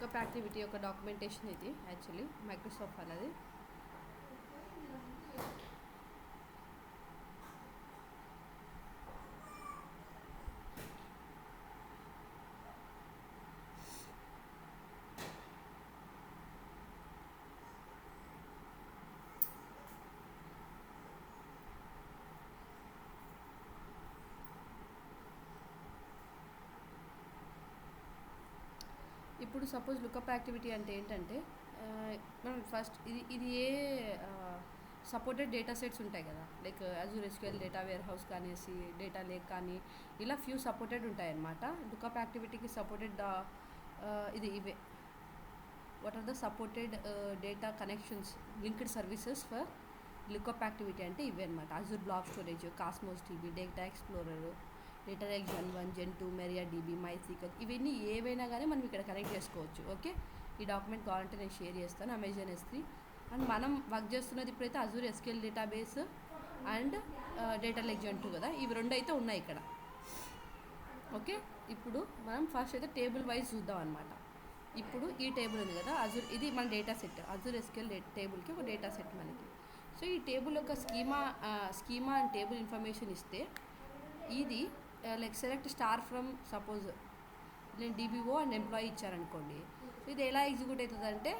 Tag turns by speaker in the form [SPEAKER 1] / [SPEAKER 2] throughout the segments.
[SPEAKER 1] Lookup activity యొక్క documentation ఇది actually Microsoft వాళ్ళది. ఇప్పుడు సపోజ్ లుకప్ యాక్టివిటీ అంటే ఏంటంటే మనం ఫస్ట్ ఇది ఏ సపోర్టెడ్ డేటా సెట్స్ ఉంటాయి కదా, like Azure SQL data warehouse కానిసి డేటా లేక్ కానీ ఇలా ఫ్యూ సపోర్టెడ్ ఉంటాయన్నమాట. లుకప్ యాక్టివిటీకి సపోర్టెడ్ ఇవే what are the supported data connections linked services for lookup activity అంటే ఇవే అనమాట. Azure blob storage, Cosmos DB, data explorer, data lake Gen1, Gen2, MariaDB, MySQL ఇవన్నీ ఏవైనా కానీ మనం ఇక్కడ కనెక్ట్ చేసుకోవచ్చు. ఓకే, ఈ డాక్యుమెంట్ కావాలంటే నేను షేర్ చేస్తాను. అమెజాన్ S3 అండ్ మనం వర్క్ చేస్తున్నది ఇప్పుడైతే Azure SQL database and data like Gen2 కదా, ఇవి రెండు అయితే ఉన్నాయి ఇక్కడ. ఓకే, ఇప్పుడు మనం ఫస్ట్ అయితే టేబుల్ వైజ్ చూద్దాం అనమాట. ఇప్పుడు ఈ టేబుల్ ఉంది కదా అజూర్, ఇది మన డేటా సెట్. అజూర్ SQL టేబుల్కి ఒక డేటా సెట్ మనకి. సో ఈ టేబుల్ యొక్క స్కీమా అండ్ టేబుల్ ఇన్ఫర్మేషన్ ఇస్తే ఇది like select star from suppose నేను DBO అండ్ ఎంప్లాయీ ఇచ్చారనుకోండి. సో ఇది ఎలా ఎగ్జిక్యూట్ అవుతుంది అంటే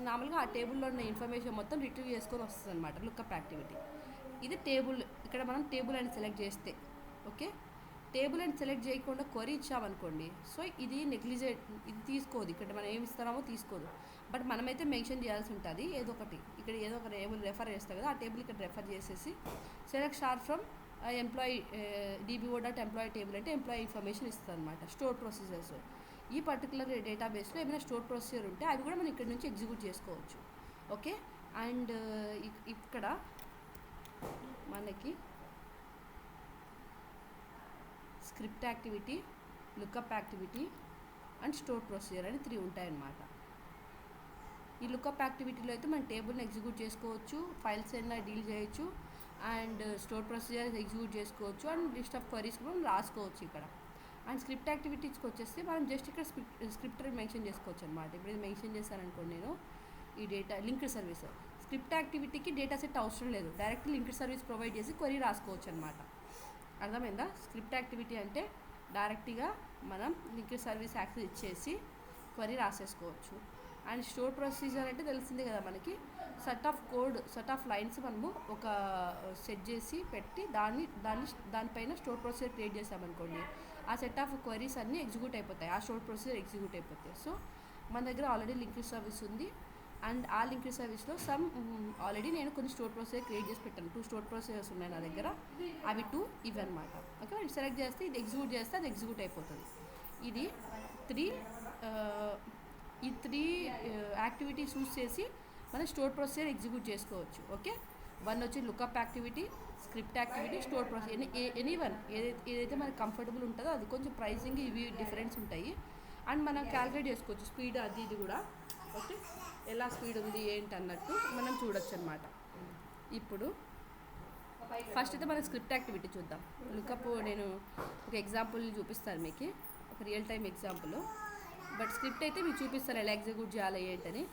[SPEAKER 1] నార్మల్గా ఆ టేబుల్లో ఉన్న ఇన్ఫర్మేషన్ మొత్తం రిట్రీవ్ చేసుకొని వస్తుంది అనమాట లుకప్ యాక్టివిటీ. ఇది టేబుల్. ఇక్కడ మనం టేబుల్ అని సెలెక్ట్ చేస్తే ఓకే, టేబుల్ అని సెలెక్ట్ చేయకుండా క్వరీ ఇచ్చామనుకోండి, సో ఇది నెగ్లిజెంట్, ఇది తీసుకోదు. ఇక్కడ మనం ఏమి ఇస్తున్నామో తీసుకోదు. బట్ మనమైతే మెన్షన్ చేయాల్సి ఉంటుంది ఏదో ఒకటి. ఇక్కడ ఏదో ఒక టేబుల్ రెఫర్ చేస్తాం కదా, ఆ టేబుల్ ఇక్కడ రెఫర్ చేసేసి select star from employee DBO.employee table అంటే ఎంప్లాయీ ఇన్ఫర్మేషన్ ఇస్తుంది అనమాట. స్టోర్ ప్రొసీజర్స్, ఈ పర్టికులర్ డేటాబేస్లో ఏమైనా స్టోర్ ప్రొసీజర్ ఉంటే అవి కూడా మనం ఇక్కడ నుంచి ఎగ్జిక్యూట్ చేసుకోవచ్చు. ఓకే, అండ్ ఇక్కడ మనకి script activity, lookup activity and store procedure అని 3 ఉంటాయన్నమాట. ఈ లుకప్ యాక్టివిటీలో అయితే మనం టేబుల్ని ఎగ్జిక్యూట్ చేసుకోవచ్చు, ఫైల్స్ అయినా డీల్ చేయొచ్చు, అండ్ స్టోర్ ప్రొసీజర్ ఎగ్జిక్యూట్ చేసుకోవచ్చు, అండ్ లిస్ట్ ఆఫ్ క్వరీస్ కూడా మనం రాసుకోవచ్చు ఇక్కడ. అండ్ స్క్రిప్ట్ యాక్టివిటీస్కి వచ్చేస్తే మనం జస్ట్ ఇక్కడ స్క్రిప్ట్ మెన్షన్ చేసుకోవచ్చు అనమాట. ఇప్పుడు ఇది మెన్షన్ చేశాననుకోండి, నేను ఈ డేటా లింక్డ్ సర్వీస్. స్క్రిప్ట్ యాక్టివిటీకి డేటా సెట్ అవసరం లేదు, డైరెక్ట్ లింక్డ్ సర్వీస్ ప్రొవైడ్ చేసి క్వరీ రాసుకోవచ్చు అనమాట. అర్థమైందా? స్క్రిప్ట్ యాక్టివిటీ అంటే డైరెక్ట్గా మనం లింక్డ్ సర్వీస్ యాక్సెస్ ఇచ్చేసి క్వరీ రాసేసుకోవచ్చు. అండ్ స్టోర్ ప్రొసీజర్ అంటే తెలిసిందే కదా మనకి, సెట్ ఆఫ్ లైన్స్ మనము ఒక సెట్ చేసి పెట్టి దానిపైన స్టోర్ ప్రొసీజర్ క్రియేట్ చేసామనుకోండి, ఆ సెట్ ఆఫ్ క్వరీస్ అన్నీ ఎగ్జిక్యూట్ అయిపోతాయి, ఆ స్టోర్ ప్రొసీజర్ ఎగ్జిక్యూట్ అయిపోతాయి. సో మన దగ్గర ఆల్రెడీ లింక్డ్ సర్వీస్ ఉంది, అండ్ ఆ లింక్డ్ సర్వీస్లో ఆల్రెడీ నేను కొన్ని స్టోర్ ప్రొసీజర్ క్రియేట్ చేసి పెట్టాను. 2 స్టోర్ ప్రొసీజర్స్ ఉన్నాయి నా దగ్గర, అవి 2 ఇవి అనమాట. ఓకే, సెలెక్ట్ చేస్తే ఇది ఎగ్జిక్యూట్ చేస్తే అది ఎగ్జిక్యూట్ అయిపోతుంది. ఇది 3 యాక్టివిటీస్ యూస్ చేసి మనం స్టోర్ ప్రొసీజర్ ఎగ్జిక్యూట్ చేసుకోవచ్చు. ఓకే, 1 వచ్చి lookup activity, script activity, store procedure, anyone ఏదైతే మనకు కంఫర్టబుల్ ఉంటుందో అది. కొంచెం ప్రైసింగ్ ఇవి డిఫరెన్స్ ఉంటాయి, అండ్ మనం క్యాలిక్యులేట్ చేసుకోవచ్చు స్పీడ్ అది ఇది కూడా. ఓకే, ఎలా స్పీడ్ ఉంది ఏంటి అన్నట్టు మనం చూడొచ్చు అనమాట. ఇప్పుడు ఫస్ట్ అయితే మనం స్క్రిప్ట్ యాక్టివిటీ చూద్దాం. లుకప్ నేను ఒక ఎగ్జాంపుల్ చూపిస్తాను మీకు, ఒక real time example. But script అయితే మీకు చూపిస్తాను ఎలా ఎగ్జిక్యూట్ చేయాలి ఏంటని.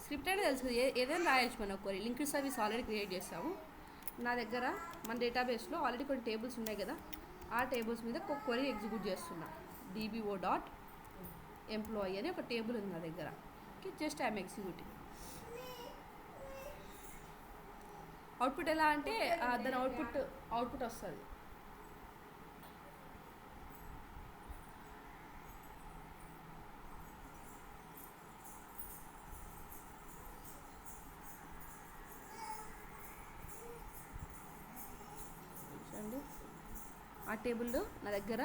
[SPEAKER 1] స్క్రిప్ట్ అంటే తెలుసు, ఏదైనా రాయొచ్చు మనం. Query linked service already create చేస్తాము. నా దగ్గర మన డేటాబేస్లో ఆల్రెడీ కొన్ని టేబుల్స్ ఉన్నాయి కదా, ఆ టేబుల్స్ మీద ఒక క్వరీ ఎగ్జిక్యూట్ చేస్తున్నా. DBO.employee అని ఒక టేబుల్ ఉంది నా దగ్గర. Okay, just I'm executing. Output ఎలా అంటే దాని అవుట్పుట్ వస్తుంది. ఆ టేబుల్లో నా దగ్గర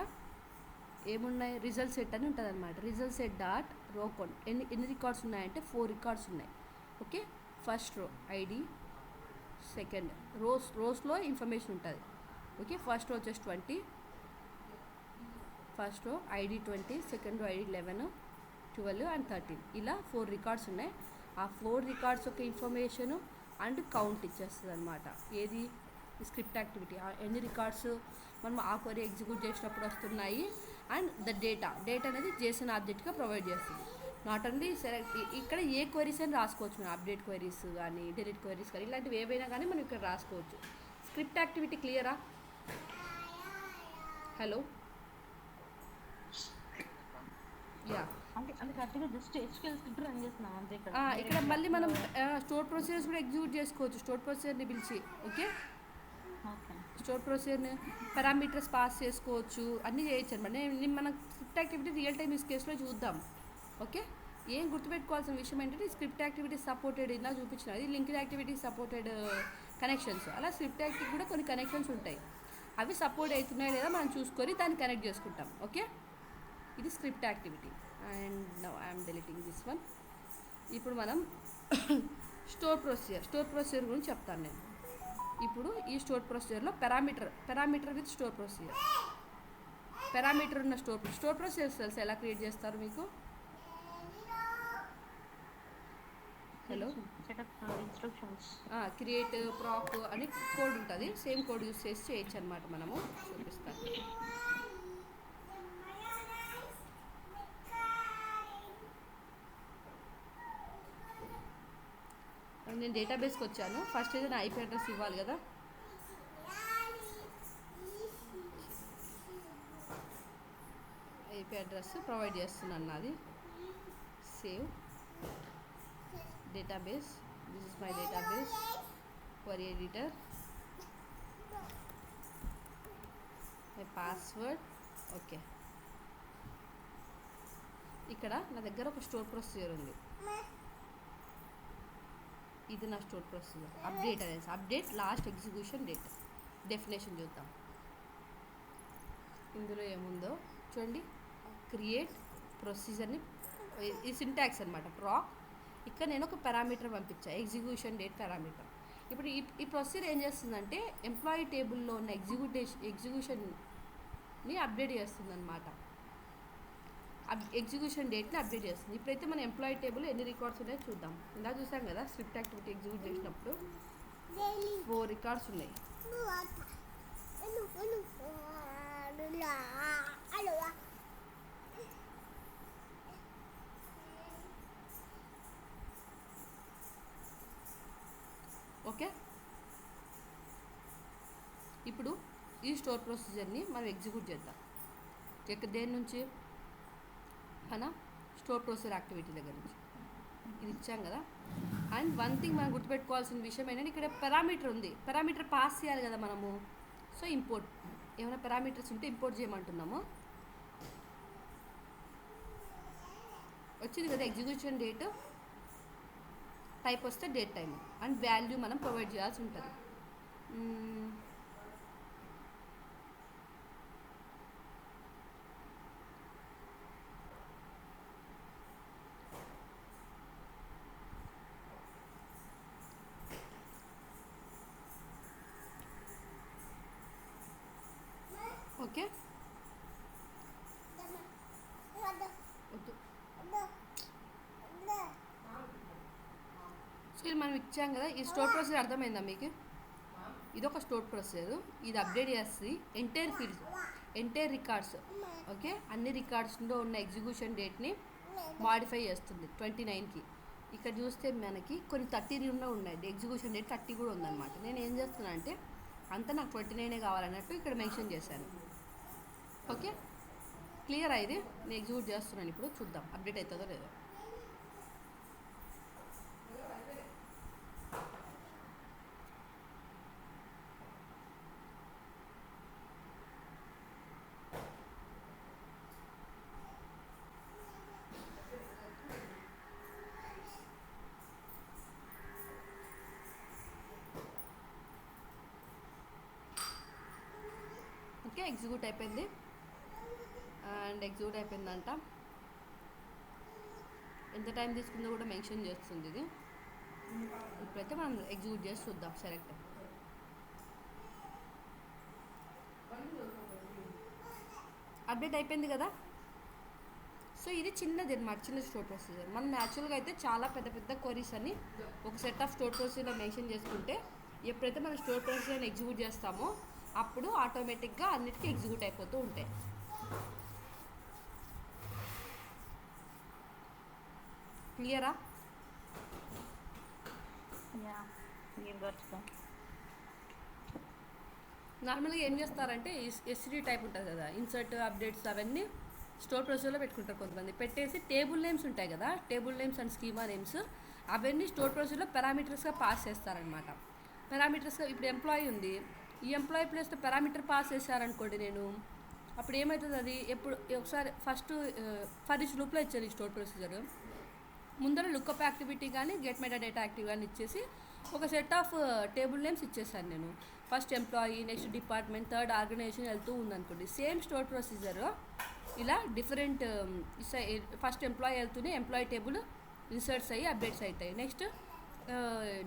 [SPEAKER 1] ఏమున్నాయి, రిజల్ట్ సెట్ అని ఉంటుంది అనమాట. Result set dot row count. ఎన్ని రికార్డ్స్ ఉన్నాయంటే 4 రికార్డ్స్ ఉన్నాయి. Okay, first row ID, second రోస్లో ఇన్ఫర్మేషన్ ఉంటుంది. ఓకే, ఫస్ట్ రో వచ్చేసి 20, first row ID 20, second row ID 11, 12 and 13. ఇలా 4 రికార్డ్స్ ఉన్నాయి. ఆ 4 రికార్డ్స్ యొక్క ఇన్ఫర్మేషను అండ్ కౌంట్ ఇచ్చేస్తుంది అనమాట. ఏది స్క్రిప్ట్ యాక్టివిటీ, ఎన్ని రికార్డ్స్ మనం ఆ క్వరీ ఎగ్జిక్యూట్ చేసినప్పుడు వస్తున్నాయి, అండ్ ద డేటా అనేది JSON ఆబ్జెక్ట్గా ప్రొవైడ్ చేస్తుంది. నాట్ ఓన్లీ సెలెక్ట్ ఇక్కడ ఏ క్వరీస్ అని రాసుకోవచ్చు మనం, అప్డేట్ క్వరీస్ కానీ డిలీట్ క్వరీస్ కానీ ఇలాంటివి ఏవైనా కానీ మనం ఇక్కడ రాసుకోవచ్చు. స్క్రిప్ట్ యాక్టివిటీ క్లియరా? Hello, yeah.
[SPEAKER 2] అంటే కరెక్ట్గా జస్ట్ HTML స్క్రిప్ట్ రన్ చేస్తున్నాం అంతే.
[SPEAKER 1] ఇక్కడ మళ్ళీ మనం స్టోర్ ప్రొసీజర్స్ కూడా ఎగ్జిక్యూట్ చేసుకోవచ్చు, స్టోర్ ప్రొసీజర్ని పిలిచి. ఓకే, స్టోర్ ప్రొసీజర్ని పారామీటర్స్ పాస్ చేసుకోవచ్చు, అన్నీ చేయొచ్చు అనమాట. నేను మన script activity real time use కేసులో చూద్దాం. ఓకే, ఏం గుర్తుపెట్టుకోవాల్సిన విషయం ఏంటంటే స్క్రిప్ట్ యాక్టివిటీ సపోర్టెడ్ ఇలా చూపించిన, అది లింక్డ్ యాక్టివిటీ సపోర్టెడ్ కనెక్షన్స్. అలా స్క్రిప్ట్ యాక్టివిటీ కూడా కొన్ని కనెక్షన్స్ ఉంటాయి, అవి సపోర్ట్ అవుతున్నాయో లేదా మనం చూసుకొని దాన్ని కనెక్ట్ చేసుకుంటాం. ఓకే, ఇది script activity. And now I'm deleting this one. ఇప్పుడు మనం స్టోర్ ప్రొసీజర్ గురించి చెప్తాను నేను. ఇప్పుడు ఈ స్టోర్ ప్రొసీజర్లో parameter with store procedure, parameter ఉన్న స్టోర్ ప్రొసీజర్స్ తెలుసు ఎలా క్రియేట్ చేస్తారు మీకు? హలో,
[SPEAKER 2] ఇన్స్ట్రక్షన్స్
[SPEAKER 1] క్రియేట్ ప్రాక్ అని కోడ్ ఉంటుంది, సేమ్ కోడ్ యూస్ చేసి చేయొచ్చు అనమాట. మనము చూపిస్తాను. నేను డేటాబేస్కి వచ్చాను. ఫస్ట్ అయితే నా ఐపీ అడ్రస్ ఇవ్వాలి కదా. ఐపీ అడ్రస్ ప్రొవైడ్ చేస్తున్నాను నాది. Save database, this is my database, query editor, my password. Okay, ఇక్కడ నా దగ్గర ఒక స్టోర్ ప్రొసీజర్ ఉంది. ఇది నా స్టోర్ ప్రొసీజర్. అప్డేట్ అనేసి update last execution date. Definition చూద్దాం. ఇందులో ఏముందో చూడండి. క్రియేట్ ప్రొసీజర్ని, ఈ సింటాక్స్ అనమాట, ప్రాక్. ఇక్కడ నేను ఒక పారామీటర్ పంపించాను, ఎగ్జిక్యూషన్ డేట్ పారామీటర్. ఇప్పుడు ఈ ప్రొసీజర్ ఏం చేస్తుందంటే ఎంప్లాయీ టేబుల్లో ఉన్న ఎగ్జిక్యూషన్ని అప్డేట్ చేస్తుంది అనమాట. ఎగ్జిక్యూషన్ డేట్ని అప్డేట్ చేస్తుంది. ఇప్పుడైతే మన ఎంప్లాయీ టేబుల్ ఎన్ని రికార్డ్స్ ఉన్నాయో చూద్దాం. ఇందా చూసాం కదా స్క్రిప్ట్ యాక్టివిటీ ఎగ్జిక్యూట్ చేసినప్పుడు 4 రికార్డ్స్ ఉన్నాయి. ఓకే, ఇప్పుడు ఈ స్టోర్ ప్రొసీజర్ని మనం ఎగ్జిక్యూట్ చేద్దాం. దేని నుంచి? మన స్టోర్ ప్రొసీజర్ యాక్టివిటీ దగ్గర నుంచి. ఇది ఇచ్చాం కదా. అండ్ వన్ థింగ్ మనం గుర్తుపెట్టుకోవాల్సిన విషయం ఏంటంటే ఇక్కడ పారామీటర్ ఉంది, పారామీటర్ పాస్ చేయాలి కదా మనము. సో ఇంపోర్ట్, ఏమైనా పారామీటర్స్ ఉంటే ఇంపోర్ట్ చేయమంటున్నాము. వచ్చింది కదా ఎగ్జిక్యూషన్ డేట్, టైప్ వస్తే డేట్ టైం, అండ్ వాల్యూ మనం ప్రొవైడ్ చేయాల్సి ఉంటుంది. ఓకే, స్టిల్ మనం ఇచ్చాం కదా. ఈ స్టోర్ ప్రొసీజర్ అర్థమైందా మీకు? ఇదొక స్టోర్ ప్రొసీజర్, ఇది అప్డేట్ చేస్తుంది entire fields, entire records. Okay, అన్ని రికార్డ్స్లో ఉన్న ఎగ్జిక్యూషన్ డేట్ని మాడిఫై చేస్తుంది 29కి. ఇక్కడ చూస్తే మనకి కొన్ని 30 ఉన్నాయి, ఎగ్జిక్యూషన్ డేట్ 30 కూడా ఉందన్నమాట. నేను ఏం చేస్తున్నాను అంటే అంతా నాకు 29 కావాలన్నట్టు ఇక్కడ మెన్షన్ చేశాను. ఓకే, క్లియర్ అయింది. నేను ఎగ్జిక్యూట్ చేస్తున్నాను. ఇప్పుడు చూద్దాం అప్డేట్ అవుతుందో లేదో. ఓకే, ఎగ్జిక్యూట్ అయిపోయింది. అండ్ ఎగ్జిక్యూట్ అయిపోయిందంట. ఎంత టైం తీసుకుందో కూడా మెన్షన్ చేస్తుంది ఇది. ఇప్పుడైతే మనం ఎగ్జిక్యూట్ చేసి చూద్దాం. సెలెక్ట్ అప్డేట్ అయిపోయింది కదా. సో ఇది చిన్నది అనమాట, చిన్న స్టోర్ ప్రొసీజర్. మనం యాక్చువల్గా అయితే చాలా పెద్ద పెద్ద క్వరీస్ అని ఒక సెట్ ఆఫ్ స్టోర్ ప్రొసీజర్లో మెన్షన్ చేసుకుంటే ఎప్పుడైతే మనం స్టోర్ ప్రొసీజర్ని ఎగ్జిక్యూట్ చేస్తామో అప్పుడు ఆటోమేటిక్గా అన్నిటికీ ఎగ్జిక్యూట్ అయిపోతూ ఉంటాయి. క్లియరా?
[SPEAKER 2] యా క్లియర్ గా
[SPEAKER 1] నార్మల్గా ఏం చేస్తారంటే ఎస్సిడి టైప్ ఉంటుంది కదా, ఇన్సర్ట్ అప్డేట్స్ అవన్నీ స్టోర్ ప్రొసీజర్లో పెట్టుకుంటారు కొంతమంది. పెట్టేసి టేబుల్ నేమ్స్ ఉంటాయి కదా, table names and schema names, అవన్నీ స్టోర్ ప్రొసీజర్లో పారామీటర్స్గా పాస్ చేస్తారనమాట. పారామీటర్స్గా ఇప్పుడు ఎంప్లాయీ ఉంది, ఈ ఎంప్లాయీ ప్లేస్లో పారామీటర్ పాస్ చేశారనుకోండి నేను, అప్పుడు ఏమవుతుంది, అది ఎప్పుడు ఒకసారి ఫస్ట్ ఫర్ ఈచ్ లూప్లో ఇచ్చారు ఈ స్టోర్ ప్రొసీజర్. ముందర లుక్అప్ యాక్టివిటీ కానీ గెట్ మెటా డేటా యాక్టివ్ కానీ ఇచ్చేసి ఒక సెట్ ఆఫ్ టేబుల్ నేమ్స్ ఇచ్చేసాను నేను. First employee, next department, third organization వెళ్తూ ఉందనుకోండి. సేమ్ స్టోర్ ప్రొసీజర్ ఇలా డిఫరెంట్ ఫస్ట్ ఎంప్లాయీ వెళ్తూనే ఎంప్లాయీ టేబుల్ ఇన్సర్ట్స్ అయ్యి అప్డేట్స్ అవుతాయి. Next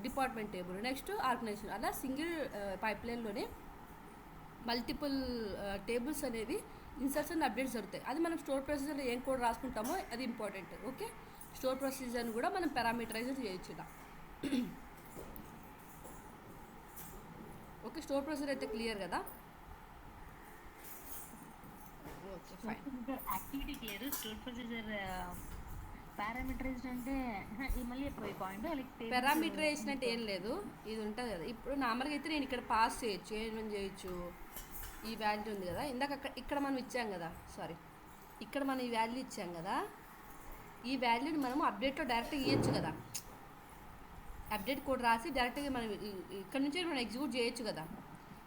[SPEAKER 1] department table, next organization, అలా సింగిల్ పైప్లైన్లోనే మల్టిపుల్ టేబుల్స్ అనేవి ఇన్సర్ట్స్ అండ్ అప్డేట్స్ జరుగుతాయి. అది మనం స్టోర్ ప్రొసీజర్లో ఏం కోడ్ రాసుకుంటామో అది ఇంపార్టెంట్. ఓకే, స్టోర్ ప్రొసీజర్ని కూడా మనం పారామీటరైజర్ చేయొచ్చు ఇలా. ఓకే, స్టోర్ ప్రొసీజర్ అయితే క్లియర్ కదా? Okay fine.
[SPEAKER 2] Activity clear. Store procedure parameterised అంటే మళ్ళీ ఎప్పుడు పాయింట్
[SPEAKER 1] పారామీటరైజేషన్ అంటే ఏం లేదు, ఇది ఉంటుంది కదా. ఇప్పుడు నార్మల్గా అయితే నేను ఇక్కడ పాస్ చేయొచ్చు, ఏమని చేయొచ్చు, ఈ వాల్యూ ఉంది కదా, ఇందాక ఇక్కడ మనం ఇచ్చాం కదా, సారీ ఇక్కడ మనం ఈ వాల్యూ ఇచ్చాం కదా, ఈ వాల్యూని మనం అప్డేట్లో డైరెక్ట్గా ఇవ్వచ్చు కదా. అప్డేట్ కోడ్ రాసి డైరెక్ట్గా మనం ఇక్కడ నుంచి మనం ఎగ్జిక్యూట్ చేయొచ్చు కదా.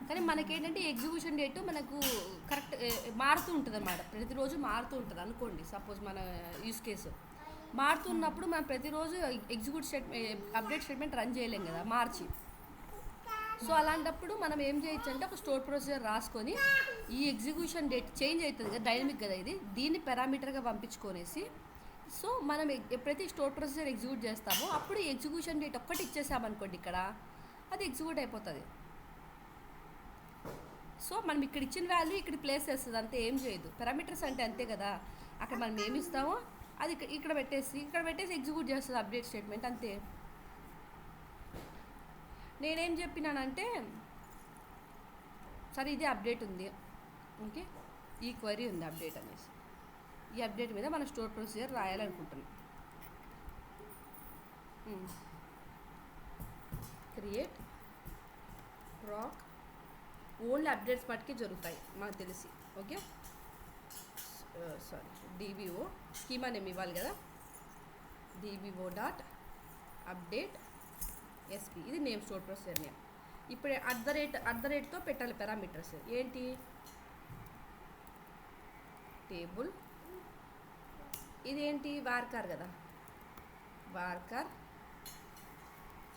[SPEAKER 1] కానీ మనకేంటంటే ఎగ్జిక్యూషన్ డేటు మనకు కరెక్ట్ మారుతూ ఉంటుంది అన్నమాట, ప్రతిరోజు మారుతూ ఉంటుంది అనుకోండి. సపోజ్ మన యూస్ కేసు మారుతున్నప్పుడు మనం ప్రతిరోజు అప్డేట్ స్టేట్మెంట్ రన్ చేయలేం కదా మార్చి. సో అలాంటప్పుడు మనం ఏం చేయొచ్చు అంటే ఒక స్టోర్ ప్రొసీజర్ రాసుకొని ఈ ఎగ్జిక్యూషన్ డేట్ చేంజ్ అవుతుంది కదా, డైనమిక్ కదా ఇది, దీన్ని పారామీటర్గా పంపించుకొనేసి, సో మనం ఎప్పుడైతే స్టోర్ ప్రొసీజర్ ఎగ్జిక్యూట్ చేస్తామో అప్పుడు ఎగ్జిక్యూషన్ డేట్ ఒక్కటి ఇచ్చేసామనుకోండి, ఇక్కడ అది ఎగ్జిక్యూట్ అయిపోతుంది. సో మనం ఇక్కడ ఇచ్చిన వాల్యూ ఇక్కడ ప్లేస్ చేస్తుంది, అంతే, ఏం చేయదు. పారామీటర్స్ అంటే అంతే కదా, అక్కడ మనం ఏమి ఇస్తామో అది ఇక్కడ పెట్టేసి ఎగ్జిక్యూట్ చేస్తుంది అప్డేట్ స్టేట్మెంట్, అంతే. నేనేం చెప్పినానంటే, సరే ఇది అప్డేట్ ఉంది, ఓకే, ఈ క్వరీ ఉంది అప్డేట్ అనేసి, ఈ అప్డేట్ మీద మనం స్టోర్ ప్రొసీజర్ రాయాలనుకుంటున్నాం. క్రియేట్ ప్రాక్ ఓన్లీ అప్డేట్స్ మటుకే జరుగుతాయి మనకు తెలిసి. Okay, sorry, DBO schema name ఇవ్వాలి కదా, డిబిఓ డాట్ అప్డేట్ ఎస్పీ, ఇది నేమ్ స్టోర్ ప్రొసీజర్ నేమ్. ఇప్పుడు అట్ ద రేట్తో పెట్టాలి పారామీటర్స్. ఏంటి, టేబుల్, ఇదేంటి వార్కార్ కదా, వార్కార్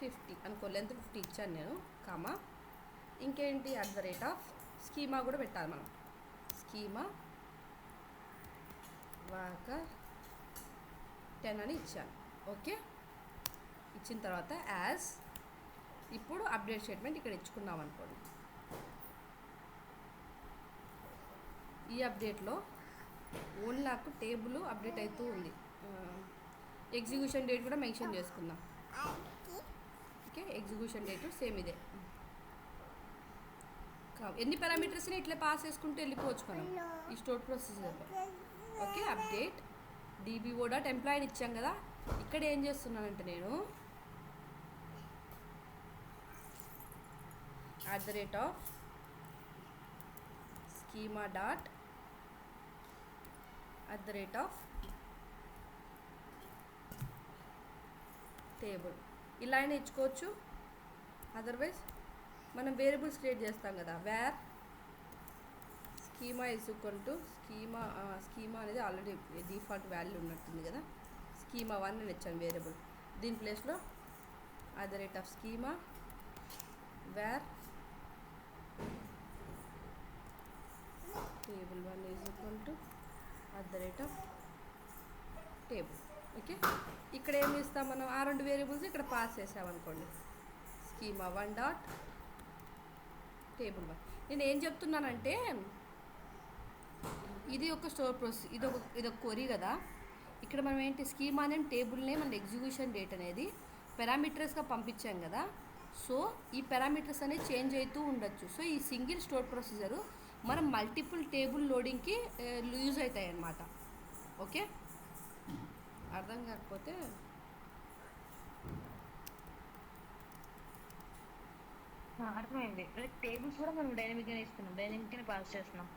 [SPEAKER 1] 50 అనుకో, లెంత్ 50 ఇచ్చాను నేను, కామా, ఇంకేంటి at the rate of schema కూడా పెట్టాలి మనం, స్కీమా వార్కార్ 10 అని ఇచ్చాను. ఓకే, ఇచ్చిన తర్వాత యాజ్, ఇప్పుడు అప్డేట్ స్టేట్మెంట్ ఇక్కడ ఇచ్చుకున్నాం అనుకోండి. ఈ అప్డేట్లో ఓన్లీ నాకు టేబుల్ అప్డేట్ అవుతూ ఉంది, ఎగ్జిక్యూషన్ డేట్ కూడా మెన్షన్ చేసుకుందాం. ఓకే, ఎగ్జిక్యూషన్ డేట్ సేమ్ ఇదే. ఎన్ని పారామీటర్స్ని ఇట్లా పాస్ చేసుకుంటూ వెళ్ళిపోవచ్చు మనం ఈ స్టోర్ ప్రొసీజర్లో. ఓకే, అప్డేట్ డిబిఓ డాట్ ఎంప్లాయీని ఇచ్చాం కదా, ఇక్కడ ఏం చేస్తున్నానంటే నేను at the rate of schema dot at the rate of table, ఇలా అయినా ఇచ్చుకోవచ్చు. అదర్వైజ్ మనం వేరియబుల్స్ క్రియేట్ చేస్తాం కదా, where schema is equal to schema అనేది ఆల్రెడీ డిఫాల్ట్ వాల్యూ ఉన్నట్టుంది కదా, స్కీమా 1 అని ఇచ్చాను వేరియబుల్. దీని ప్లేస్లో at the rate of schema where table 1 is equal to at the rate of table. Okay, ఇక్కడ ఏమి ఇస్తాం మనం, ఆ రెండు వేరియబుల్స్ ఇక్కడ పాస్ చేసామనుకోండి, స్కీమా 1 డాట్ టేబుల్ 1. నేను ఏం చెప్తున్నానంటే, ఇది ఒక స్టోర్ ప్రొసీజర్, ఇదొక క్వరీ కదా, ఇక్కడ మనం ఏంటి schema name, table name and execution date అనేది పారామీటర్స్గా పంపించాం కదా. సో ఈ పారామీటర్స్ అనేది చేంజ్ అవుతూ ఉండొచ్చు. సో ఈ సింగిల్ స్టోర్ ప్రొసీజరు మనం మల్టిపుల్ టేబుల్ లోడింగ్కి యూజ్ అవుతాయి అన్నమాట. ఓకే, అర్థం కాకపోతే
[SPEAKER 2] అర్థమైంది. టేబుల్స్ కూడా మనం డైనమిక్గానే ఇస్తున్నాం, డైనమిక్గానే పాస్ చేస్తున్నాం.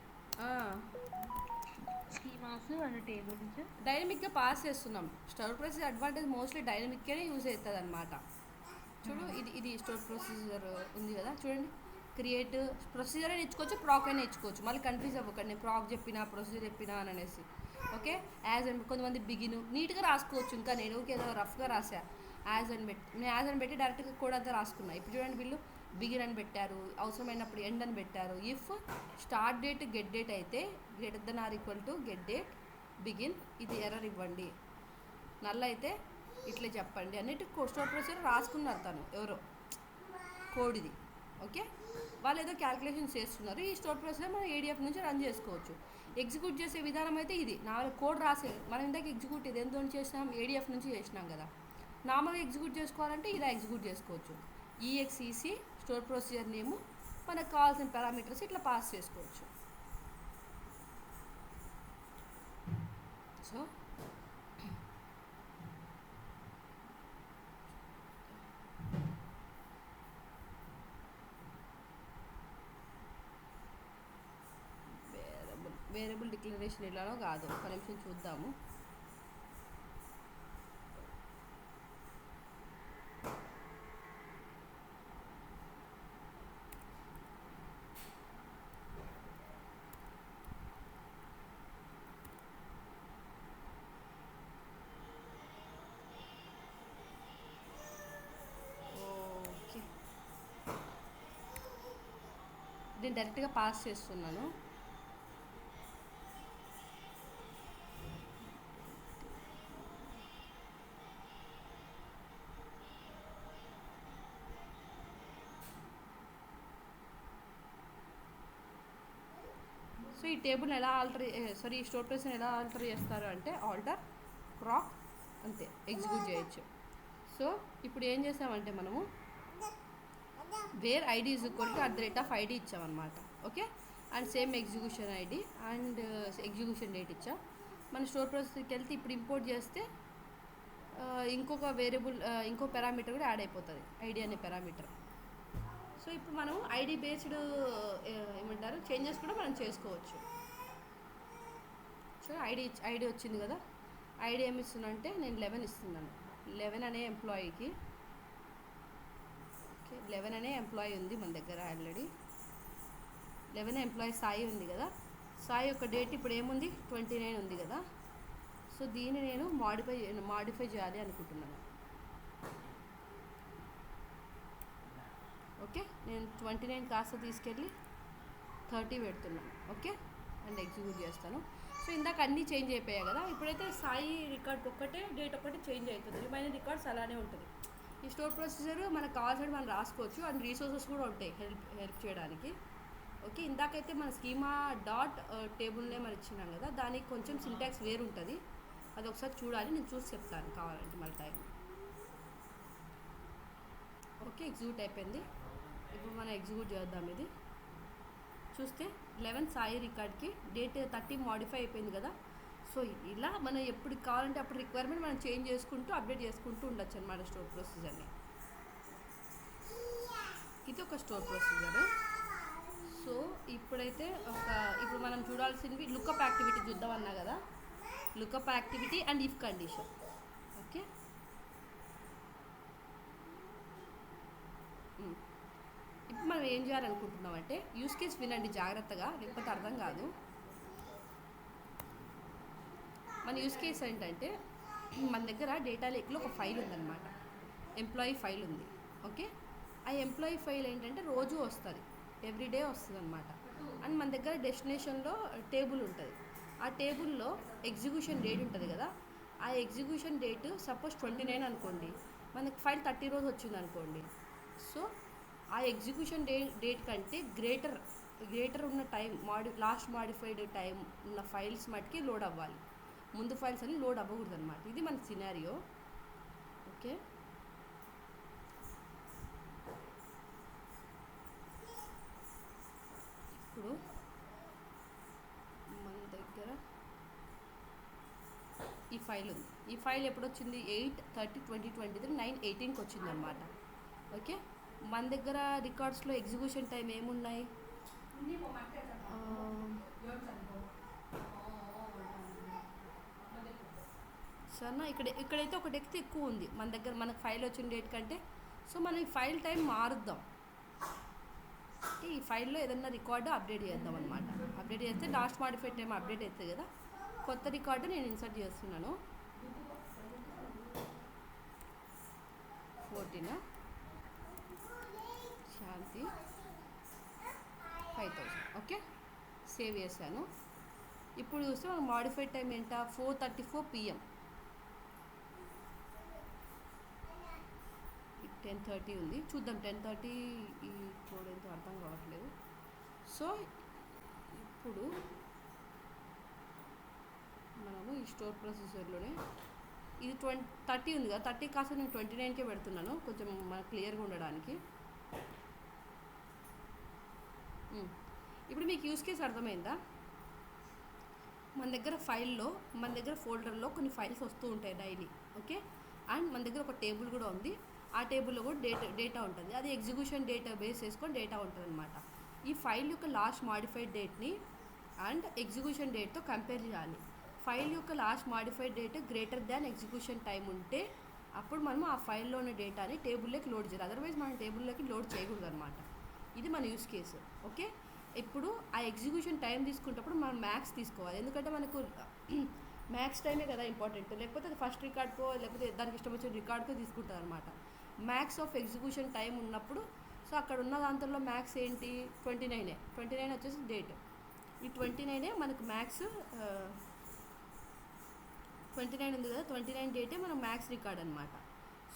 [SPEAKER 2] స్కీమాస్ అండ్ టేబుల్స్
[SPEAKER 1] డైనమిక్గా పాస్ చేస్తున్నాం. స్టోర్ ప్రొసీజర్ అడ్వాంటేజ్ మోస్ట్లీ డైనమిక్గానే యూజ్ అవుతుంది అనమాట. చూడు, ఇది స్టోర్ ప్రొసీజర్ ఉంది కదా, చూడండి. క్రియేట్ ప్రొసీజర్ అని ఇచ్చుకోవచ్చు, ప్రాక్ అని ఇచ్చుకోవచ్చు. మళ్ళీ కన్ఫ్యూజ్ అవ్వకండి, నేను ప్రాక్ చెప్పినా ప్రొసీజర్ చెప్పినా అని అనేసి. ఓకే, యాజ్ అండ్ కొంతమంది బిగిన్ నీట్గా రాసుకోవచ్చు. ఇంకా నేను ఏదో రఫ్గా రాసా, యాజ్ అని పెట్టి, నేను యాజ్ అని పెట్టి డైరెక్ట్గా కోడ్ అంతా రాసుకున్నా. ఇప్పుడు చూడండి, వీళ్ళు బిగిన్ అని పెట్టారు, అవసరమైనప్పుడు ఎండ్ అని పెట్టారు. If start date get date అయితే greater then or equal to get date begin, ఇది ఎర్రర్ ఇవ్వండి. నల్ల అయితే ఇట్లా చెప్పండి అన్నిటి స్టోర్ ప్రొసీజర్ రాసుకున్నారు తను ఎవరో కోడ్ ఇది. ఓకే, వాళ్ళు ఏదో క్యాల్కులేషన్స్ చేస్తున్నారు. ఈ స్టోర్ ప్రొసీజర్ మనం ఏడిఎఫ్ నుంచి రన్ చేసుకోవచ్చు. ఎగ్జిక్యూట్ చేసే విధానం అయితే ఇది. నార్మల్ కోడ్ రాసే మనం ఇందాక ఎగ్జిక్యూట్ ఇది ఎంతో చేసినాం, ఏడిఎఫ్ నుంచి చేసినాం కదా. నార్మల్గా ఎగ్జిక్యూట్ చేసుకోవాలంటే ఇలా ఎగ్జిక్యూట్ చేసుకోవచ్చు. ఈఎక్స్ఈసి స్టోర్ ప్రొసీజర్ నేము, మనకు కావాల్సిన పారామీటర్స్ ఇట్లా పాస్ చేసుకోవచ్చు. సో వేరియబుల్ డిక్లరేషన్ ఇలానో కాదు, ఒక నిమిషం చూద్దాము. ఓకే, నేను డైరెక్ట్గా పాస్ చేస్తున్నాను. సో ఈ టేబుల్ ఎలా ఈ స్టోర్ ప్లేస్ని ఎలా ఆల్టర్ చేస్తారు అంటే ఆల్టర్ ప్రాక్ అంతే, ఎగ్జిక్యూట్ చేయొచ్చు. సో ఇప్పుడు ఏం చేసామంటే మనము where ID is equal to @ID ఇచ్చామన్నమాట. Okay, and same execution ID and execution date ఇచ్చాం. మన స్టోర్ ప్రాసెస్కి వెళ్తే ఇప్పుడు ఇంపోర్ట్ చేస్తే ఇంకొక వేరియబుల్ ఇంకో పారామీటర్ కూడా యాడ్ అయిపోతుంది, ఐడి అనే పారామీటర్. సో ఇప్పుడు మనం ఐడి బేస్డ్ ఏమంటారు చేంజెస్ కూడా మనం చేసుకోవచ్చు. సో ఐడి వచ్చింది కదా, ఐడి ఏమి ఇస్తుందంటే నేను 11 ఇస్తున్నాను. 11 అనే ఎంప్లాయీకి. ఓకే, 11 అనే ఎంప్లాయీ ఉంది మన దగ్గర ఆల్రెడీ. 11 ఎంప్లాయీ సాయి ఉంది కదా, సాయి యొక్క డేట్ ఇప్పుడు ఏముంది 29 ఉంది కదా. సో దీన్ని నేను మాడిఫై చేయాలి అనుకుంటున్నాను. ఓకే, నేను 29 కాస్త తీసుకెళ్ళి 30 పెడుతున్నాను. ఓకే, అండ్ ఎగ్జిక్యూట్ చేస్తాను. సో ఇందాక అన్నీ చేంజ్ అయిపోయాయి కదా, ఇప్పుడైతే సాయి రికార్డ్ ఒక్కటే డేట్ ఒక్కటే చేంజ్ అవుతుంది, రిమైనింగ్ రికార్డ్స్ అలానే ఉంటుంది. ఈ స్టోర్ ప్రొసీజర్ మనకు కావాల్సిన మనం రాసుకోవచ్చు, అండ్ రీసోర్సెస్ కూడా ఉంటాయి హెల్ప్ చేయడానికి. ఓకే, ఇందాకైతే మన స్కీమా డాట్ టేబుల్నే మనం ఇచ్చినాం కదా, దానికి కొంచెం సింటాక్స్ వేరు ఉంటుంది. అది ఒకసారి చూడాలి, నేను చూసి చెప్తాను కావాలంటే మళ్ళీ టైం. ఓకే, ఎగ్జిక్యూట్ అయిపోయింది. ఇప్పుడు మనం ఎగ్జిక్యూట్ చేద్దాం. ఇది చూస్తే 11 సాయి రికార్డ్కి డేట్ 30 మాడిఫై అయిపోయింది కదా. సో ఇలా మనం ఎప్పుడు కావాలంటే అప్పుడు రిక్వైర్మెంట్ మనం చేంజ్ చేసుకుంటూ అప్డేట్ చేసుకుంటూ ఉండొచ్చు అన్నమాట స్టోర్ ప్రొసీజర్ని. ఇది ఒక స్టోర్ ప్రొసీజర్. సో ఇప్పుడైతే ఇప్పుడు మనం చూడాల్సినవి లుకప్ యాక్టివిటీ చూద్దాం అన్నా కదా, lookup activity and if condition. Okay, ఇప్పుడు మనం ఏం చేయాలనుకుంటున్నామంటే యూస్ కేస్ వినండి జాగ్రత్తగా, లేకపోతే అర్థం కాదు. మన యూస్ కేస్ ఏంటంటే మన దగ్గర డేటా లేక్లో ఒక ఫైల్ ఉందన్నమాట, ఎంప్లాయీ ఫైల్ ఉంది. ఓకే, ఆ ఎంప్లాయీ ఫైల్ ఏంటంటే రోజు వస్తుంది, ఎవ్రీడే వస్తుంది అనమాట. అండ్ మన దగ్గర డెస్టినేషన్లో టేబుల్ ఉంటుంది. ఆ టేబుల్లో ఎగ్జిక్యూషన్ డేట్ ఉంటుంది కదా, ఆ ఎగ్జిక్యూషన్ డేట్ సపోజ్ 29 అనుకోండి, మనకి ఫైల్ 30 రోజు వచ్చింది అనుకోండి. సో ఆ ఎగ్జిక్యూషన్ డేట్ కంటే గ్రేటర్ ఉన్న టైం లాస్ట్ మాడిఫైడ్ టైం ఉన్న ఫైల్స్ మటుకి లోడ్ అవ్వాలి, ముందు ఫైల్స్ అన్ని లోడ్ అవ్వకూడదు అనమాట. ఇది మన సినారియో. ఓకే, ఇప్పుడు మన దగ్గర ఈ ఫైల్ ఉంది. ఈ ఫైల్ ఎప్పుడు వచ్చింది 8/30/2023 9/18కి వచ్చింది అనమాట. ఓకే, మన దగ్గర రికార్డ్స్లో ఎగ్జిక్యూషన్ టైం ఏమున్నాయి? ఆ, సరేనా, ఇక్కడైతే ఒక డెక్త్ ఎక్కువ ఉంది మన దగ్గర, మనకు ఫైల్ వచ్చిన డేట్ కంటే. సో మనం ఈ ఫైల్ టైం మారుద్దాం. ఈ ఫైల్లో ఏదన్నా రికార్డు అప్డేట్ చేద్దాం అనమాట. అప్డేట్ చేస్తే లాస్ట్ మాడిఫైడ్ టైం అప్డేట్ అవుతుంది కదా. కొత్త రికార్డు నేను ఇన్సర్ట్ చేస్తున్నాను. 14 శాంతి 5000. ఓకే, సేవ్ చేశాను. ఇప్పుడు చూస్తే మనకు మాడిఫైడ్ టైం ఏంటా? 4:34 PM. 10:30 ఉంది, చూద్దాం. 10:30 ఈ కోడ్ ఏంటో అర్థం కావట్లేదు. సో ఇప్పుడు మనము ఈ స్టోర్ ప్రొసెసర్లోనే ఇది 30 ఉంది కదా, 30 కాస్త నేను 29కే పెడుతున్నాను కొంచెం మనకు క్లియర్గా ఉండడానికి. ఇప్పుడు మీకు యూస్ కేస్ అర్థమైందా? మన దగ్గర ఫోల్డర్లో కొన్ని ఫైల్స్ వస్తూ ఉంటాయి డైలీ. ఓకే, అండ్ మన దగ్గర ఒక టేబుల్ కూడా ఉంది. ఆ టేబుల్లో కూడా డేటా ఉంటుంది. అది ఎగ్జిక్యూషన్ డేటా బేస్ చేసుకొని డేటా ఉంటుంది అనమాట. ఈ ఫైల్ యొక్క లాస్ట్ మాడిఫైడ్ డేట్ని అండ్ ఎగ్జిక్యూషన్ డేట్తో కంపేర్ చేయాలి. ఫైల్ యొక్క last modified date greater than execution time ఉంటే అప్పుడు మనం ఆ ఫైల్లో ఉన్న డేటాని టేబుల్లోకి లోడ్ చేయాలి. అదర్వైజ్ మనం టేబుల్లోకి లోడ్ చేయకూడదు అనమాట. ఇది మన యూస్ కేసు. ఓకే, ఇప్పుడు ఆ ఎగ్జిక్యూషన్ టైం తీసుకునేటప్పుడు మనం మ్యాక్స్ తీసుకోవాలి. ఎందుకంటే మనకు మ్యాక్స్ టైమే కదా ఇంపార్టెంట్, లేకపోతే అది ఫస్ట్ రికార్డ్కో లేకపోతే దానికి ఇష్టం వచ్చిన రికార్డ్కో తీసుకుంటుంది అనమాట. మ్యాక్స్ ఆఫ్ ఎగ్జిక్యూషన్ టైం ఉన్నప్పుడు సో అక్కడ ఉన్న దాంట్లో మ్యాక్స్ ఏంటి? 29 వచ్చేసి డేట్. ఈ 29 మనకు మ్యాక్స్. 29 ఉంది కదా, 29 డేటే మనం మ్యాక్స్ రికార్డ్ అనమాట.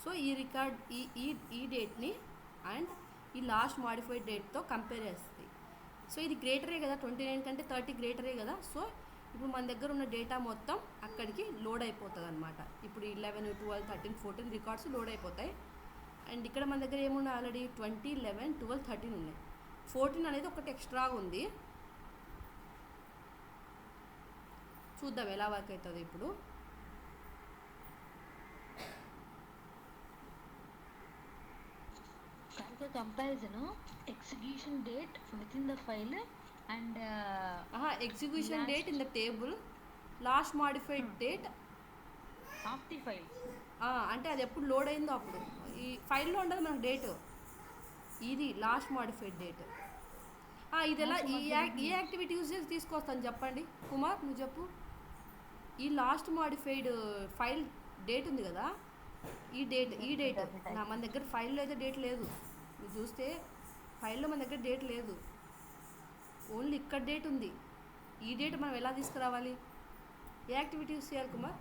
[SPEAKER 1] సో ఈ రికార్డ్ ఈ డేట్ని అండ్ ఈ లాస్ట్ మాడిఫైడ్ డేట్తో కంపేర్ చేస్తుంది. సో ఇది గ్రేటరే కదా, 29 కంటే 30 గ్రేటరే కదా. సో ఇప్పుడు మన దగ్గర ఉన్న డేటా మొత్తం అక్కడికి లోడ్ అయిపోతుంది అనమాట. ఇప్పుడు 11, 12, 13, 14 రికార్డ్స్ లోడ్ అయిపోతాయి. అండ్ ఇక్కడ మన దగ్గర ఏమున్నాయి? ఆల్రెడీ 20, 11, 12, 13 ఉన్నాయి. 14 అనేది ఒకటి ఎక్స్ట్రాగా ఉంది. చూద్దాం ఎలా వర్క్ అవుతుంది ఇప్పుడు.
[SPEAKER 2] Comparison execution date with in the file and
[SPEAKER 1] execution date in the table, last modified date
[SPEAKER 2] of the file.
[SPEAKER 1] అంటే అది ఎప్పుడు లోడ్ అయిందో అప్పుడు ఈ ఫైల్లో ఉండదు మనకు డేట్. ఇది లాస్ట్ మాడిఫైడ్ డేట్. ఇది ఎలా ఈ యాక్టివిటీ యూజ్ చేసి తీసుకొస్తాను చెప్పండి కుమార్, నువ్వు చెప్పు. ఈ లాస్ట్ మాడిఫైడ్ ఫైల్ డేట్ ఉంది కదా, ఈ డేట్ మన దగ్గర ఫైల్లో అయితే డేట్ లేదు. మీరు చూస్తే ఫైల్లో మన దగ్గర డేట్ లేదు, ఓన్లీ ఇక్కడ డేట్ ఉంది. ఈ డేట్ మనం ఎలా తీసుకురావాలి? ఏ యాక్టివిటీ యూజ్ చేయాలి కుమార్?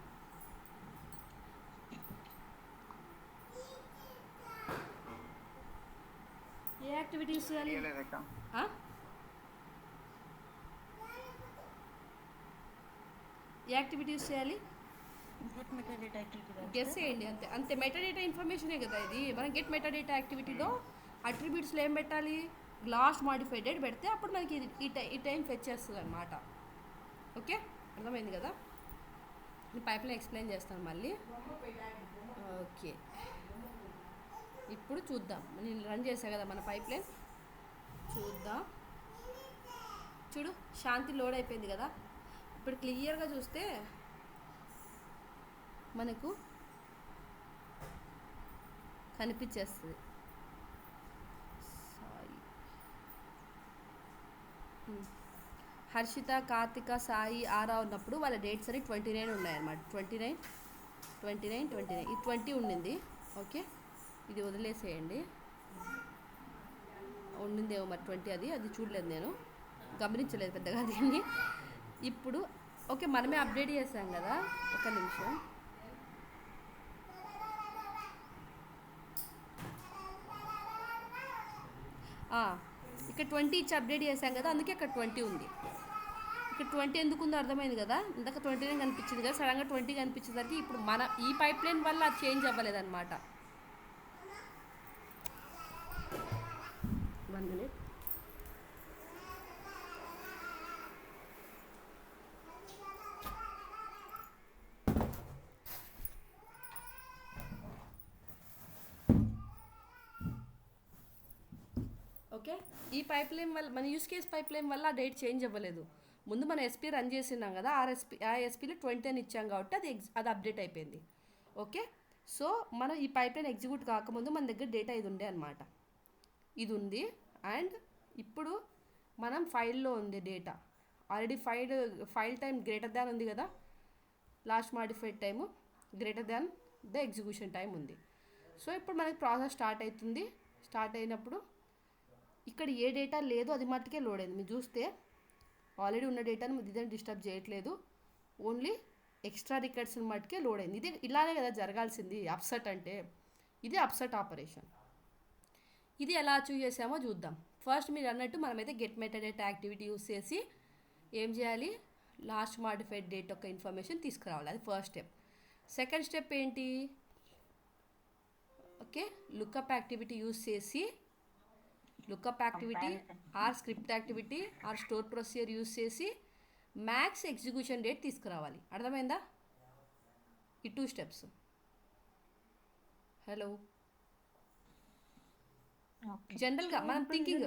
[SPEAKER 1] ఏ యాక్టివిటీ యూజ్ చేయాలి? ఏ యాక్టివిటీ యూజ్ చేయాలి? గెస్ చేయండి. అంతే మెటాడేటా ఇన్ఫర్మేషనే కదా ఇది. మనం గెట్ మెటాడేటా యాక్టివిటీలో అట్రిబ్యూట్స్లో ఏం పెట్టాలి? లాస్ట్ మాడిఫైడ్ డేట్ పెడితే అప్పుడు మనకి ఈ టైం ఫెచ్ చేస్తుంది అనమాట. ఓకే, అర్థమైంది కదా. నేను పైప్లైన్ ఎక్స్ప్లెయిన్ చేస్తాను మళ్ళీ. ఓకే, ఇప్పుడు చూద్దాం. నేను రన్ చేసా కదా మన పైప్లైన్, చూద్దాం. చూడు, శాంతి లోడ్ అయిపోయింది కదా. ఇప్పుడు క్లియర్గా చూస్తే మనకు కనిపించేస్తుంది. హర్షిత, కార్తిక, సాయి, ఆరా ఉన్నప్పుడు వాళ్ళ డేట్స్ అని 29 ఉన్నాయన్నమాట. 29 ఈ 20 ఉండింది. ఓకే, ఇది వదిలేసేయండి. ఉండిందేమో మరి 20, అది చూడలేదు, నేను గమనించలేదు పెద్దగా దీన్ని. ఇప్పుడు ఓకే, మనమే అప్డేట్ చేసాం కదా. ఒక నిమిషం. ఇక్కడ 20 ఇచ్చి అప్డేట్ చేసాం కదా, అందుకే అక్కడ 20 ఉంది. ఇక్కడ 20 ఎందుకు ఉందో అర్థమైంది కదా. ఇందాక 29 కనిపించింది కదా, సడన్గా 20 కనిపించేసరికి ఇప్పుడు మన ఈ పైప్ లైన్ వల్ల అది చేంజ్ అవ్వలేదన్నమాట. 1 minute. ఓకే. ఈ పైప్ లైన్ వల్ల మన యూస్ కేస్ పైప్ లైన్ వల్ల ఆ డేట్ చేంజ్ అవ్వలేదు. ముందు మన ఎస్పీ రన్ చేసినాం కదా, ఆ ఎస్పీలో 20 అని ఇచ్చాం కాబట్టి అది అప్డేట్ అయిపోయింది. ఓకే. సో మనం ఈ పైప్ లైన్ ఎగ్జిక్యూట్ కాకముందు మన దగ్గర డేటా ఇది ఉండే అనమాట. ఇది ఉంది. అండ్ ఇప్పుడు మనం ఫైల్లో ఉంది data already. File time greater than ఉంది కదా, last modified time greater than the execution time ఉంది. సో ఇప్పుడు మనకి ప్రాసెస్ స్టార్ట్ అవుతుంది. స్టార్ట్ అయినప్పుడు ఇక్కడ ఏ డేటా లేదు, అది మట్టుకే లోడ్ అయింది. మీరు చూస్తే ఆల్రెడీ ఉన్న డేటాను ఇదేం డిస్టర్బ్ చేయట్లేదు, ఓన్లీ ఎక్స్ట్రా రికార్డ్స్ మట్టుకే లోడ్ అయింది. ఇది ఇలానే కదా జరగాల్సింది అప్సెట్ అంటే. ఇది అప్సెట్ ఆపరేషన్. ఇది ఎలా అచీవ్ చేసామో చూద్దాం. ఫస్ట్ మీరు అన్నట్టు మనమైతే గెట్ మెటాడేటా యాక్టివిటీ యూస్ చేసి ఏం చేయాలి, లాస్ట్ మాడిఫైడ్ డేట్ యొక్క ఇన్ఫర్మేషన్ తీసుకురావాలి. అది ఫస్ట్ స్టెప్. సెకండ్ స్టెప్ ఏంటి, ఓకే, లుకప్ యాక్టివిటీ యూస్ చేసి lookup activity are script activity are store procedure use చేసి మ్యాక్స్ ఎగ్జిక్యూషన్ డేట్ తీసుకురావాలి. అర్థమైందా? ఈ 2 స్టెప్స్. హలో, జనరల్గా మనం థింకింగ్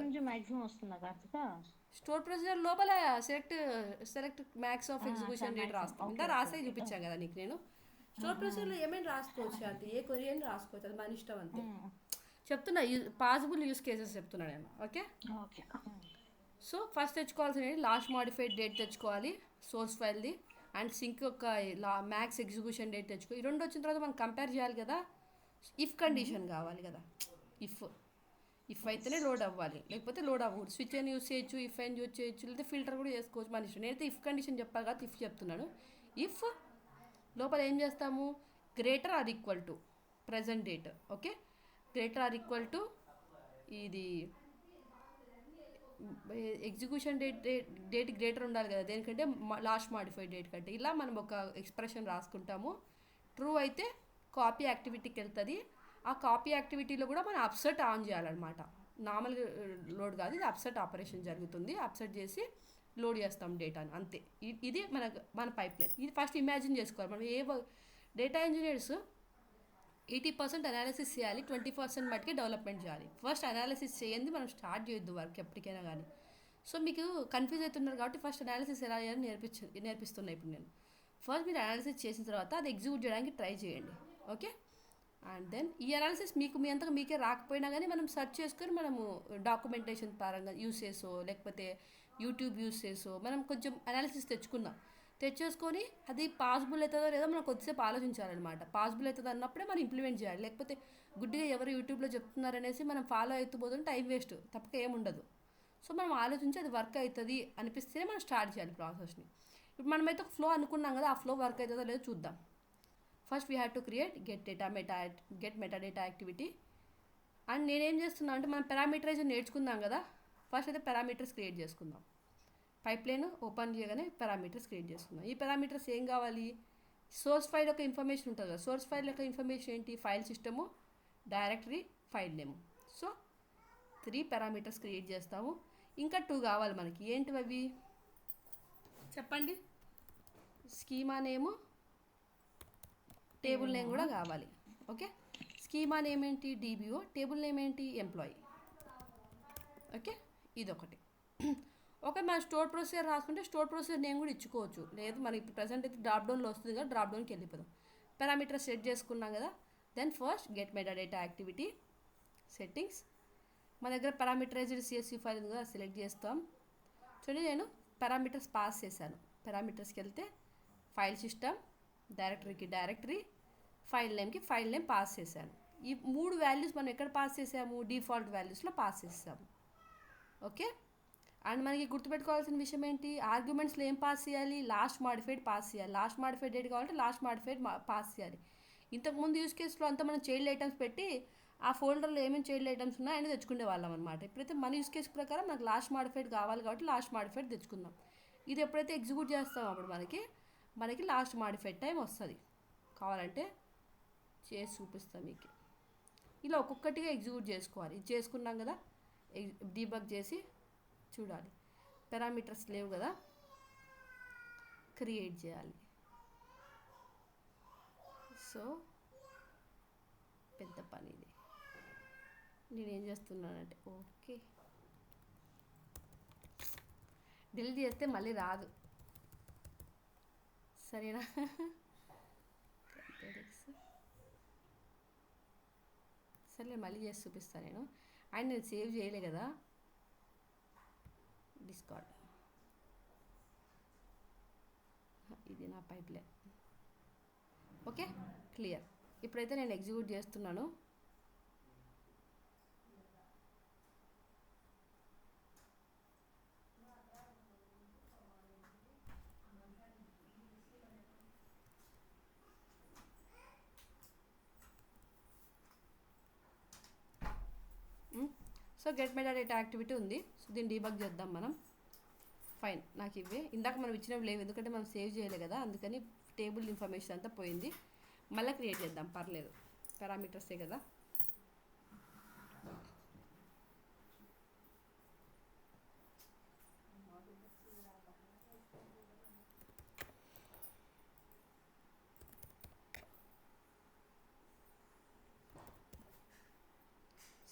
[SPEAKER 1] స్టోర్ ప్రొసీజర్ లోపల select max of execution date రాస్తాం. ఇంకా రాసే చూపించాను కదా నీకు నేను. స్టోర్ ప్రొసీజర్లో ఏమైనా రాసుకోవచ్చు అంటే ఏ క్వరీ అని రాసుకోవచ్చు, అది మన ఇష్టం అంతే. చెప్తున్నా పాసిబుల్ యూస్ కేసెస్ చెప్తున్నా నేను. ఓకే. సో ఫస్ట్ తెచ్చుకోవాల్సినవి లాస్ట్ మాడిఫైడ్ డేట్ తెచ్చుకోవాలి సోర్స్ ఫైల్ది, అండ్ సింక్ యొక్క మ్యాక్స్ ఎగ్జిక్యూషన్ డేట్ తెచ్చుకో. ఈ రెండు వచ్చిన తర్వాత మనం కంపేర్ చేయాలి కదా. ఇఫ్ కండిషన్ కావాలి కదా, ఇఫ్ అయితేనే లోడ్ అవ్వాలి, లేకపోతే లోడ్ అవ్వకూడదు. స్విచ్ అని యూస్ చేయొచ్చు, ఇఫ్ అని యూజ్ చేయొచ్చు, లేకపోతే ఫిల్టర్ కూడా చేసుకోవచ్చు మన ఇష్టం. నేనైతే ఇఫ్ కండిషన్ చెప్పాలి కాబట్టి ఇఫ్ చెప్తున్నాను. ఇఫ్ లోపల ఏం చేస్తాము, greater are equal to present date. Okay, greater are equal to ఇది ఎగ్జిక్యూషన్ డేట్ గ్రేటర్ ఉండాలి కదా దేనికంటే లాస్ట్ మాడిఫైడ్ డేట్ కంటే. ఇలా మనం ఒక ఎక్స్ప్రెషన్ రాసుకుంటాము. ట్రూ అయితే కాపీ యాక్టివిటీకి వెళ్తుంది. ఆ కాపీ యాక్టివిటీలో కూడా మనం అప్సెట్ ఆన్ చేయాలన్నమాట. నార్మల్ లోడ్ కాదు, ఇది అప్సెట్ ఆపరేషన్ జరుగుతుంది. అప్సెట్ చేసి లోడ్ చేస్తాం డేటాను, అంతే. ఇది మన పైప్ లైన్. ఇది ఫస్ట్ ఇమాజిన్ చేసుకోవాలి. మనం డేటా ఇంజనీర్స్ 80% అనాలిసిస్ చేయాలి, 20% మటుకే డెవలప్మెంట్ చేయాలి. ఫస్ట్ అనాలిసిస్ చేయండి, మనం స్టార్ట్ చేయొద్దు వర్క్ ఎప్పటికైనా కానీ. సో మీకు కన్ఫ్యూజ్ అవుతున్నారు కాబట్టి ఫస్ట్ అనాలిసిస్ ఎలా చేయాలని నేర్పిస్తున్నా ఇప్పుడు నేను. ఫస్ట్ మీరు అనాలిసిస్ చేసిన తర్వాత అది ఎగ్జిక్యూట్ చేయడానికి ట్రై చేయండి. ఓకే. అండ్ దెన్ ఈ అనాలిసిస్ మీ అంతగా మీకే రాకపోయినా కానీ మనం సెర్చ్ చేసుకొని మనము డాక్యుమెంటేషన్ పరంగా యూస్ చేసో లేకపోతే యూట్యూబ్ యూస్ చేసో మనం కొంచెం అనాలిసిస్ తెచ్చేసుకొని అది పాసిబుల్ అవుతుందో లేదో మనం కొద్దిసేపు ఆలోచించాలన్నమాట. పాసిబుల్ అవుతుంది అన్నప్పుడే మనం ఇంప్లిమెంట్ చేయాలి. లేకపోతే గుడ్డిగా ఎవరు యూట్యూబ్లో చెప్తున్నారనేసి మనం ఫాలో అవుతూ టైం వేస్ట్ తప్పక ఏముండదు. సో మనం ఆలోచించి అది వర్క్ అవుతుంది అనిపిస్తేనే మనం స్టార్ట్ చేయాలి ప్రాసెస్ని. ఇప్పుడు మనమైతే ఒక ఫ్లో అనుకున్నాం కదా, ఆ ఫ్లో వర్క్ అవుతుందో లేదో చూద్దాం. First we have to create get metadata activity. And నేనేం చేస్తున్నా అంటే మనం పారామీటరైజ్ నేర్చుకుందాం కదా, ఫస్ట్ అయితే పారామీటర్స్ క్రియేట్ చేసుకుందాం. పైప్ లైన్ ఓపెన్ చేయగానే పారామీటర్స్ క్రియేట్ చేసుకుందాం. ఈ పారామీటర్స్ ఏం కావాలి, సోర్స్ ఫైల్ యొక్క ఇన్ఫర్మేషన్ ఉంటుంది కదా. సోర్స్ ఫైల్ యొక్క ఇన్ఫర్మేషన్ ఏంటి, ఫైల్ సిస్టము, డైరెక్టరీ, ఫైల్ నేము. సో 3 పారామీటర్స్ క్రియేట్ చేస్తాము. ఇంకా 2 కావాలి మనకి. ఏంటివి అవి చెప్పండి. స్కీమా నేము, టేబుల్ నేమ్ కూడా కావాలి. ఓకే. స్కీమా నేమ్ ఏంటి, డీబీఓ. టేబుల్ నేమ్ ఏంటి, ఎంప్లాయీ. ఓకే, ఇదొకటి. ఓకే, మన స్టోర్ ప్రొసీజర్ రాసుకుంటే స్టోర్ ప్రొసీజర్ నేమ్ కూడా ఇచ్చుకోవచ్చు. లేదు మనకి ఇప్పుడు ప్రజెంట్ అయితే డ్రాప్ డౌన్లో వస్తుంది కదా, డ్రాప్ డౌన్కి వెళ్ళిపోదాం. పారామీటర్ సెట్ చేసుకున్నాం కదా. Then first get metadata activity settings. మన దగ్గర పారామీటరైజ్డ్ సిఎస్వి ఫైల్ ఉంది కదా, సెలెక్ట్ చేస్తాం. చూడండి నేను పారామీటర్స్ పాస్ చేశాను. పారామీటర్స్కి వెళ్తే ఫైల్ సిస్టమ్, డైరెక్టరీకి డైరెక్టరీ, ఫైల్ నేమ్కి ఫైల్ నేమ్ పాస్ చేశాను. ఈ 3 వాల్యూస్ మనం ఎక్కడ పాస్ చేసాము, డిఫాల్ట్ వాల్యూస్లో పాస్ చేసాము. ఓకే. అండ్ మనకి గుర్తుపెట్టుకోవాల్సిన విషయం ఏంటి, ఆర్గ్యుమెంట్స్లో ఏం పాస్ చేయాలి, లాస్ట్ మాడిఫైడ్ పాస్ చేయాలి. లాస్ట్ మాడిఫైడ్ డేట్ కావాలంటే లాస్ట్ మాడిఫైడ్ పాస్ చేయాలి. ఇంతకుముందు యూస్ కేసులో అంతా మనం చైల్డ్ ఐటమ్స్ పెట్టి ఆ ఫోల్డర్లో ఏమేమి చైల్డ్ ఐటమ్స్ ఉన్నాయని తెచ్చుకునే వాళ్ళం అనమాట. ఇప్పుడైతే మన యూస్ కేసు ప్రకారం నాకు లాస్ట్ మాడిఫైడ్ కావాలి కాబట్టి లాస్ట్ మాడిఫైడ్ తెచ్చుకుందాం. ఇది ఎప్పుడైతే ఎగ్జిక్యూట్ చేస్తామో అప్పుడు మనకి లాస్ట్ మాడిఫైడ్ టైం వస్తుంది. కావాలంటే చేసి చూపిస్తాం మీకు. ఇలా ఒక్కొక్కటిగా ఎగ్జిక్యూట్ చేసుకోవాలి. ఇది చేసుకున్నాం కదా, డీబగ్ చేసి చూడాలి. పారామీటర్స్ లేవు కదా, క్రియేట్ చేయాలి. సో పెద్ద పని ఇది. నేనేం చేస్తున్నానంటే ఓకే డిలీట్ చేస్తే మళ్ళీ రాదు, సరేనా? సరే మళ్ళీ చేసి చూపిస్తాను నేను. అండ్ నేను సేవ్ చేయలే కదా డిస్కార్డ్, ఇది నా పైప్లైన్. Okay clear. ఇప్పుడైతే నేను ఎగ్జిక్యూట్ చేస్తున్నాను. So get meta data activity ఉంది. సో దీన్ని డీబగ్ చేద్దాం మనం. ఫైన్, నాకు ఇవే ఇందాక మనం ఇచ్చినవి లేవు, ఎందుకంటే మనం సేవ్ చేయలేదు కదా, అందుకని టేబుల్ ఇన్ఫర్మేషన్ అంతా పోయింది. మళ్ళీ క్రియేట్ చేద్దాం, పర్లేదు, పారామీటర్సే కదా.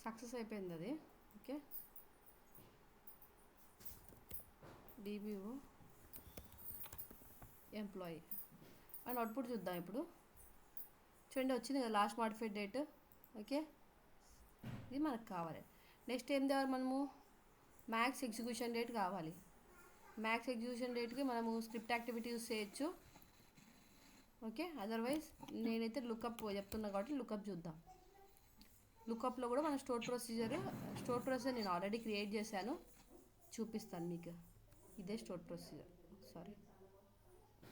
[SPEAKER 1] సక్సెస్ అయిపోయింది అది. Okay, DBO employee and output చూద్దాం ఇప్పుడు. చూడండి వచ్చింది కదా లాస్ట్ మాడిఫైడ్ డేట్. ఓకే, ఇది మనకు కావాలి. నెక్స్ట్ ఏం కావాలి మనము? మ్యాక్స్ ఎగ్జిక్యూషన్ డేట్ కావాలి. మ్యాక్స్ ఎగ్జిక్యూషన్ డేట్కి మనము స్క్రిప్ట్ యాక్టివిటీ యూస్ చేయొచ్చు. ఓకే, అదర్వైజ్ నేనైతే లుకప్ చెప్తున్నా కాబట్టి లుకప్ చూద్దాం. లుకప్లో కూడా మన స్టోర్ ప్రొసీజర్ నేను ఆల్రెడీ క్రియేట్ చేశాను, చూపిస్తాను మీకు. ఇదే స్టోర్ ప్రొసీజర్. సారీ,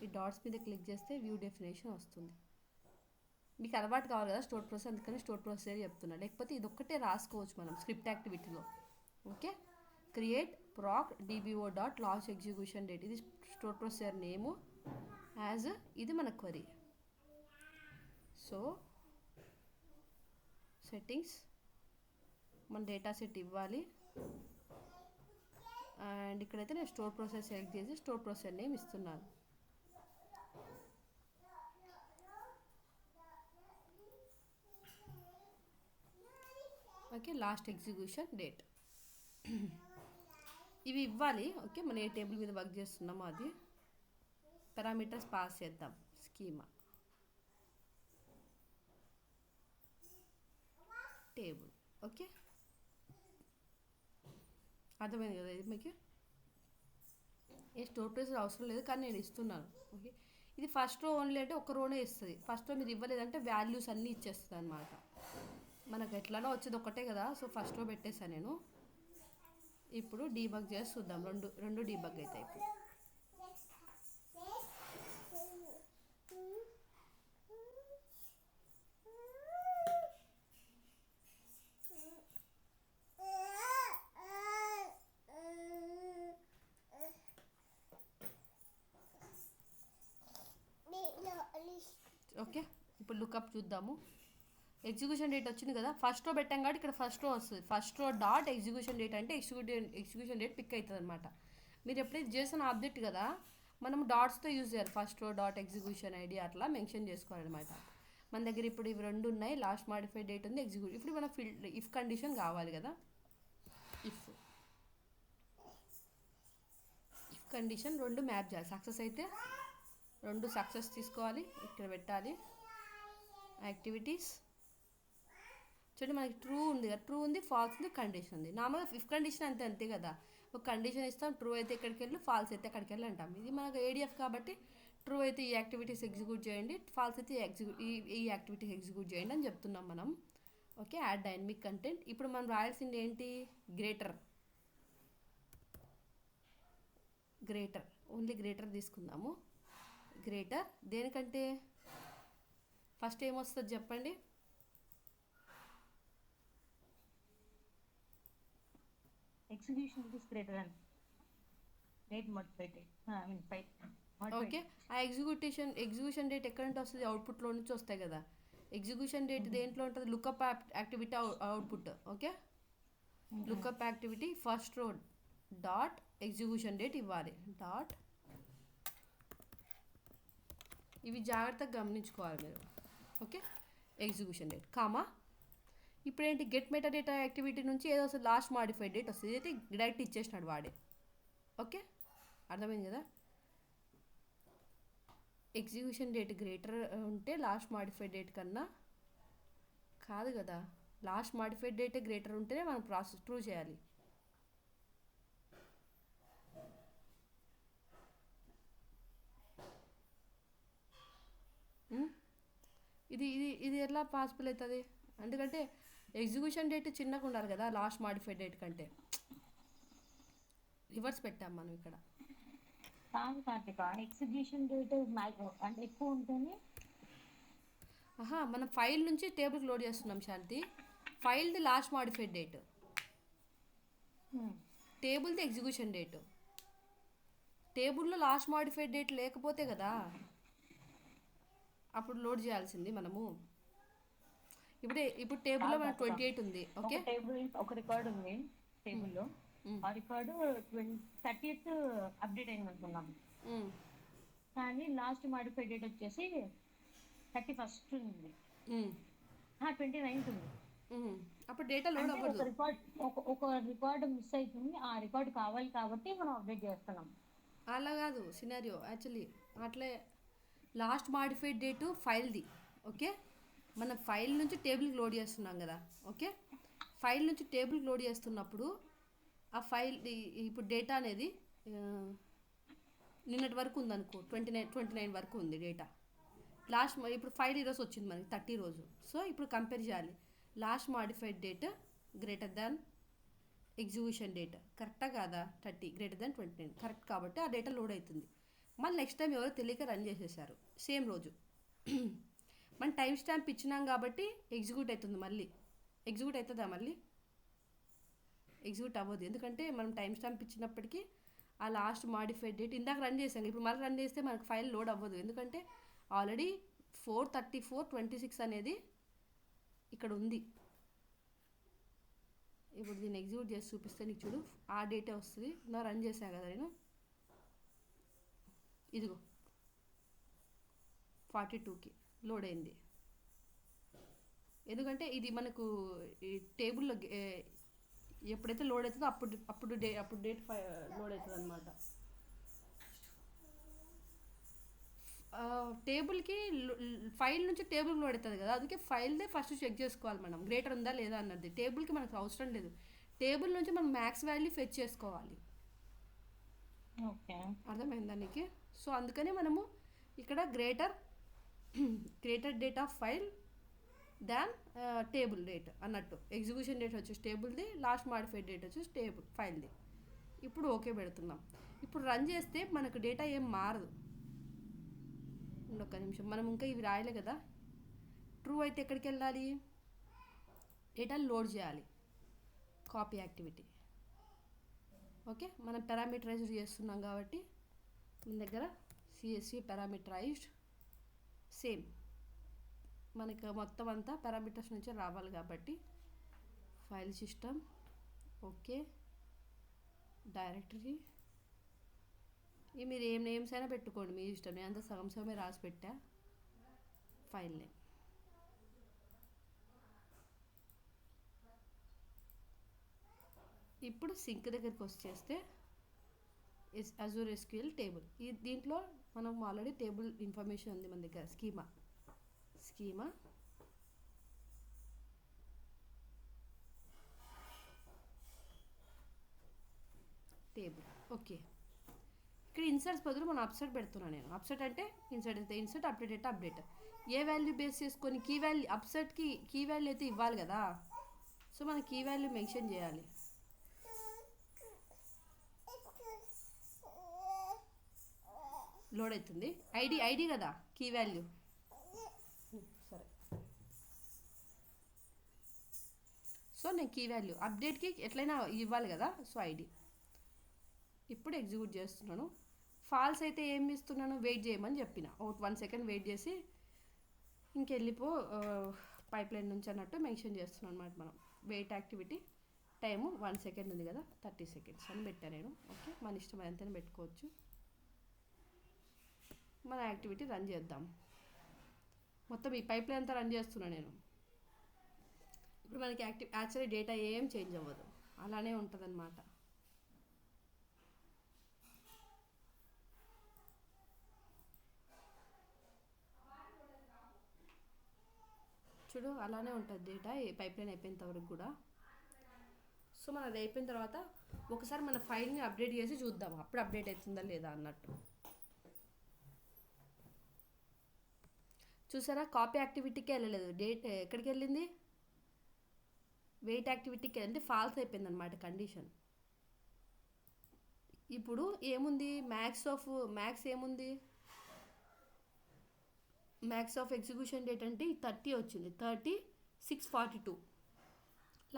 [SPEAKER 1] ఈ డాట్స్ మీద క్లిక్ చేస్తే వ్యూ డెఫినేషన్ వస్తుంది. మీకు అలవాటు కావాలి కదా స్టోర్ ప్రొసీజర్, అందుకని స్టోర్ ప్రొసీజర్ చెప్తున్నా. లేకపోతే ఇది ఒక్కటే రాసుకోవచ్చు మనం స్క్రిప్ట్ యాక్టివిటీలో. ఓకే, క్రియేట్ ప్రాక్ DBO dot last execution date, ఇది స్టోర్ ప్రొసీజర్ నేము యాజ్, ఇది మన క్వరీ. సో సెట్టింగ్స్, మన డేటా సెట్ ఇవ్వాలి. అండ్ ఇక్కడైతే నేను స్టోర్ ప్రొసెస్ సెలెక్ట్ చేసి స్టోర్ ప్రొసెస్ నేమ్ ఇస్తున్నాను. ఓకే, లాస్ట్ ఎగ్జిక్యూషన్ డేట్ ఇవి ఇవ్వాలి. ఓకే, మనం ఏ టేబుల్ మీద వర్క్ చేస్తున్నామో అది. పారామీటర్స్ పాస్ చేద్దాం. Schema table. ఓకే, అర్థమైంది కదా ఇది మీకు? ఏ స్టోర్ ప్రొసీజర్ అవసరం లేదు, కానీ నేను ఇస్తున్నాను. ఓకే, ఇది ఫస్ట్ రో ఓన్లీ అంటే ఒక రోనే ఇస్తుంది. ఫస్ట్ రో మీరు ఇవ్వలేదంటే వాల్యూస్ అన్నీ ఇచ్చేస్తుంది అనమాట. మనకు ఎట్లానో వచ్చేది ఒకటే కదా, సో ఫస్ట్ రో పెట్టేసాను నేను. ఇప్పుడు డీబగ్ చేసి చూద్దాం. రెండు డీబగ్ అవుతాయి ఇప్పుడు. ఓకే, ఇప్పుడు లుకప్ చూద్దాము. ఎగ్జిక్యూషన్ డేట్ వచ్చింది కదా, ఫస్ట్ రో పెట్టాం కాబట్టి ఇక్కడ ఫస్ట్ రో వస్తుంది. First row dot execution date అంటే ఎగ్జిక్యూషన్ డేట్ పిక్ అవుతుంది అనమాట. మీరు ఎప్పుడైతే చేసిన ఆబ్జెక్ట్ కదా, మనం డాట్స్తో యూజ్ చేయాలి. First row dot execution ID అట్లా మెన్షన్ చేసుకోవాలన్నమాట. మన దగ్గర ఇప్పుడు ఇవి రెండు ఉన్నాయి, లాస్ట్ మాడిఫైడ్ డేట్ ఉంది, ఎగ్జిక్యూట్. ఇప్పుడు మన ఫీల్డ్ ఇఫ్ కండిషన్ కావాలి కదా, ఇఫ్ కండిషన్ రెండు మ్యాప్ చేయాలి. సక్సెస్ అయితే రెండు సక్సెస్ తీసుకోవాలి, ఇక్కడ పెట్టాలి. యాక్టివిటీస్ చూడండి, మనకి ట్రూ ఉంది కదా, ట్రూ ఉంది, ఫాల్స్ ఉంది, కండిషన్ ఉంది. నార్మల్గా ఇఫ్ కండిషన్ అంతే కదా, ఒక కండిషన్ ఇస్తాం, ట్రూ అయితే ఎక్కడికి వెళ్ళి, ఫాల్స్ అయితే ఎక్కడికి వెళ్ళి అంటాం. ఇది మనకు ఏడిఎఫ్ కాబట్టి ట్రూ అయితే ఈ యాక్టివిటీస్ ఎగ్జిక్యూట్ చేయండి, ఫాల్స్ అయితే ఈ యాక్టివిటీస్ ఎగ్జిక్యూట్ చేయండి అని చెప్తున్నాం మనం. Okay, add dynamic content. ఇప్పుడు మనం రాయాల్సింది ఏంటి? గ్రేటర్ ఓన్లీ గ్రేటర్ తీసుకుందాము. గ్రేటర్ దేనికంటే ఫస్ట్ ఏమొస్తుంది చెప్పండి?
[SPEAKER 2] Execution is greater than date modified.
[SPEAKER 1] Okay, ఆ ఎగ్జిక్యూషన్ డేట్ ఎక్కడ నుంచి వస్తుంది? అవుట్పుట్లో నుంచి వస్తాయి కదా. ఎగ్జిక్యూషన్ డేట్ దేంట్లో ఉంటుంది? Lookup activity output. Okay, lookup activity first row dot execution date ఇవ్వాలి. డాట్ ఇవి జాగ్రత్తగా గమనించుకోవాలి మీరు. Okay, execution date comma. ఇప్పుడు ఏంటి? గెట్ మెటా డేటా యాక్టివిటీ నుంచి ఏదో వస్తుంది, లాస్ట్ మాడిఫైడ్ డేట్ వస్తుంది. ఇదైతే డైరెక్ట్ ఇచ్చేసినాడు వాడే. ఓకే, అర్థమైంది కదా. ఎగ్జిక్యూషన్ డేట్ గ్రేటర్ ఉంటే లాస్ట్ మాడిఫైడ్ డేట్ కన్నా కాదు కదా, లాస్ట్ మాడిఫైడ్ డేటే గ్రేటర్ ఉంటేనే మనం ప్రాసెస్ ప్రూవ్ చేయాలి. ఉం? ఇది ఇది ఇది ఎలా పాసిబుల్ అవుతుంది? ఎందుకంటే ఎగ్జిక్యూషన్ డేట్ చిన్నగా ఉండాలి కదా లాస్ట్ మాడిఫైడ్ డేట్ కంటే. రివర్స్ పెట్టాం మనం ఇక్కడ.
[SPEAKER 2] కాదు కార్తిక, ఎగ్జిక్యూషన్ డేట్ అంటే ఎక్కువ ఉంటేనే.
[SPEAKER 1] మనం ఫైల్ నుంచి టేబుల్కి లోడ్ చేస్తున్నాం శాంతి. ఫైల్ది లాస్ట్ మాడిఫైడ్ డేట్, టేబుల్ది ఎగ్జిక్యూషన్ డేట్. టేబుల్లో లాస్ట్ మాడిఫైడ్ డేట్ లేకపోతే కదా అప్పుడు లోడ్ చేయాల్సింది మనము. ఇప్పుడు టేబుల్లో మనకు 28 ఉంది. ఓకే,
[SPEAKER 2] టేబుల్ ఒక రికార్డ్ ఉంది టేబుల్లో. ఆ రికార్డు 30th అప్డేట్ అయింది అనుకున్నాం, కానీ లాస్ట్ మాడిఫైడ్ డేట్ వచ్చేసి 31st ఉంది, 29th ఉంది.
[SPEAKER 1] అప్పుడు డేటా లోడ్ అవ్వదు.
[SPEAKER 2] ఒక రికార్డు మిస్ అవుతుంది, ఆ రికార్డు కావాలి కాబట్టి మనం అప్డేట్ చేస్తున్నాం.
[SPEAKER 1] అలా కాదు సినారియో యాక్చువల్లీ. అట్లే లాస్ట్ మాడిఫైడ్ డేటు ఫైల్ది. ఓకే, మనం ఫైల్ నుంచి టేబుల్కి లోడ్ చేస్తున్నాం కదా. ఓకే, ఫైల్ నుంచి టేబుల్కి లోడ్ చేస్తున్నప్పుడు ఆ ఫైల్ ఇప్పుడు డేటా అనేది నిన్నటి వరకు ఉందనుకో, 29 వరకు ఉంది డేటా. లాస్ట్ ఇప్పుడు ఫైల్ ఈరోజు వచ్చింది మనకి 30 రోజు. సో ఇప్పుడు కంపేర్ చేయాలి, last modified date greater than execution date కరెక్టా కాదా? 30 గ్రేటర్ దాన్ 29 కరెక్ట్ కాబట్టి ఆ డేటా లోడ్ అవుతుంది. మళ్ళీ నెక్స్ట్ టైం ఎవరో తెలియక రన్ చేసేసారు సేమ్ రోజు. మనం టైం స్టాంప్ ఇచ్చినాం కాబట్టి ఎగ్జిక్యూట్ అవుతుంది. మళ్ళీ ఎగ్జిక్యూట్ అవుతుందా? మళ్ళీ ఎగ్జిక్యూట్ అవ్వదు, ఎందుకంటే మనం టైం స్టాంప్ ఇచ్చినప్పటికీ ఆ లాస్ట్ మాడిఫైడ్ డేట్ ఇందాక రన్ చేసాం. ఇప్పుడు మళ్ళీ రన్ చేస్తే మనకు ఫైల్ లోడ్ అవ్వదు, ఎందుకంటే ఆల్రెడీ 4/34/26 అనేది ఇక్కడ ఉంది. ఇప్పుడు దీన్ని ఎగ్జిక్యూట్ చేసి చూపిస్తే నీకు చూడు, ఆ డేటే వస్తుంది. నా రన్ చేశాను కదా నేను, ఇదిగో 42కి లోడ్ అయింది. ఎందుకంటే ఇది మనకు ఈ టేబుల్లో ఎప్పుడైతే లోడ్ అవుతుందో అప్పుడు డేట్ లోడ్ అవుతుంది అనమాట. టేబుల్కి ఫైల్ నుంచి టేబుల్ లోడ్ అవుతుంది కదా, అందుకే ఫైల్దే ఫస్ట్ చెక్ చేసుకోవాలి మనం గ్రేటర్ ఉందా లేదా అన్నది. టేబుల్కి మనకు అవసరం లేదు, టేబుల్ నుంచి మనం మ్యాక్స్ వాల్యూ ఫెచ్ చేసుకోవాలి.
[SPEAKER 2] ఓకే,
[SPEAKER 1] అర్థమైందా నీకు? సో అందుకని మనము ఇక్కడ greater date of file than table date అన్నట్టు. ఎగ్జిక్యూషన్ డేట్ వచ్చేసి టేబుల్ది, లాస్ట్ మాడిఫైడ్ డేట్ వచ్చేసి టేబుల్ ఫైల్ది. ఇప్పుడు ఓకే పెడుతున్నాం. ఇప్పుడు రన్ చేస్తే మనకు డేటా ఏం మారదు. ఒక్క నిమిషం, మనం ఇంకా ఇవి రాయలే కదా. ట్రూ అయితే ఎక్కడికి వెళ్ళాలి? డేటా లోడ్ చేయాలి, కాపీ యాక్టివిటీ. ఓకే, మనం పారామీటరైజ్డ్ చేస్తున్నాం కాబట్టి మన దగ్గర సిఎస్సి పారామీటరైజ్డ్ సేమ్ మనకు మొత్తం అంతా పారామీటర్స్ నుంచి రావాలి కాబట్టి ఫైల్ సిస్టమ్, ఓకే, డైరెక్టరీ. ఇవి మీరు ఏం నేమ్స్ అయినా పెట్టుకోండి, మీ ఇష్టం. నేను అంతా సగం సగమే రాసి పెట్టా. ఫైల్ నేమ్, ఇప్పుడు సింక్ దగ్గరికి వచ్చేస్తే అజూర్ ఎస్క్యూఎల్ టేబుల్. దీంట్లో మనం ఆల్రెడీ టేబుల్ ఇన్ఫర్మేషన్ ఉంది మన దగ్గర. Schema table. ఓకే, ఇక్కడ ఇన్సర్ట్స్ బదులు మనం అప్సెట్ పెడుతున్నాను నేను. అప్సెట్ అంటే ఇన్సర్ట్ అయితే ఇన్సర్ట్, అప్డేట్ అయితే అప్డేట్. ఏ వాల్యూ బేస్ చేసుకొని కీ వాల్యూ, అప్సెట్కి కీ వాల్యూ అయితే ఇవ్వాలి కదా. సో మనం కీ వాల్యూ మెన్షన్ చేయాలి. లోడ్ అవుతుంది. ఐడి కదా కీ వాల్యూ. సరే, సో నేను కీ వాల్యూ అప్డేట్కి ఎట్లయినా ఇవ్వాలి కదా, సో ఐడి. ఇప్పుడు ఎగ్జిక్యూట్ చేస్తున్నాను. ఫాల్స్ అయితే ఏమి ఇస్తున్నాను, వెయిట్ చేయమని చెప్పిన. 1 సెకండ్ వెయిట్ చేసి ఇంకెళ్ళిపో పైప్ లైన్ నుంచి అన్నట్టు మెన్షన్ చేస్తున్నాను అనమాట. మనం వెయిట్ యాక్టివిటీ టైము 1 సెకండ్ ఉంది కదా, 30 సెకండ్స్ అని పెట్టాను నేను. ఓకే, మన ఇష్టం ఎంతైనా పెట్టుకోవచ్చు. మన యాక్టివిటీ రన్ చేద్దాం. మొత్తం ఈ పైప్ లైన్ అంతా రన్ చేస్తున్నాను నేను. ఇప్పుడు మనకి యాక్చువల్లీ డేటా ఏం చేంజ్ అవ్వదు, అలానే ఉంటుంది అనమాట. చూడు అలానే ఉంటుంది డేటా ఈ పైప్లైన్ అయిపోయేంత వరకు కూడా. సో మన అది అయిపోయిన తర్వాత ఒకసారి మన ఫైల్ని అప్డేట్ చేసి చూద్దాం అప్పుడు అప్డేట్ అవుతుందా లేదా అన్నట్టు. చూసారా కాపీ యాక్టివిటీకే వెళ్ళలేదు, డేట్ ఎక్కడికి వెళ్ళింది, వెయిట్ యాక్టివిటీకి అంటే ఫాల్స్ అయిపోయింది అనమాట కండిషన్. ఇప్పుడు ఏముంది మ్యాక్స్ ఏముంది, మ్యాక్స్ ఆఫ్ ఎగ్జిక్యూషన్ డేట్ అంటే 30 వచ్చింది, 30/6/42.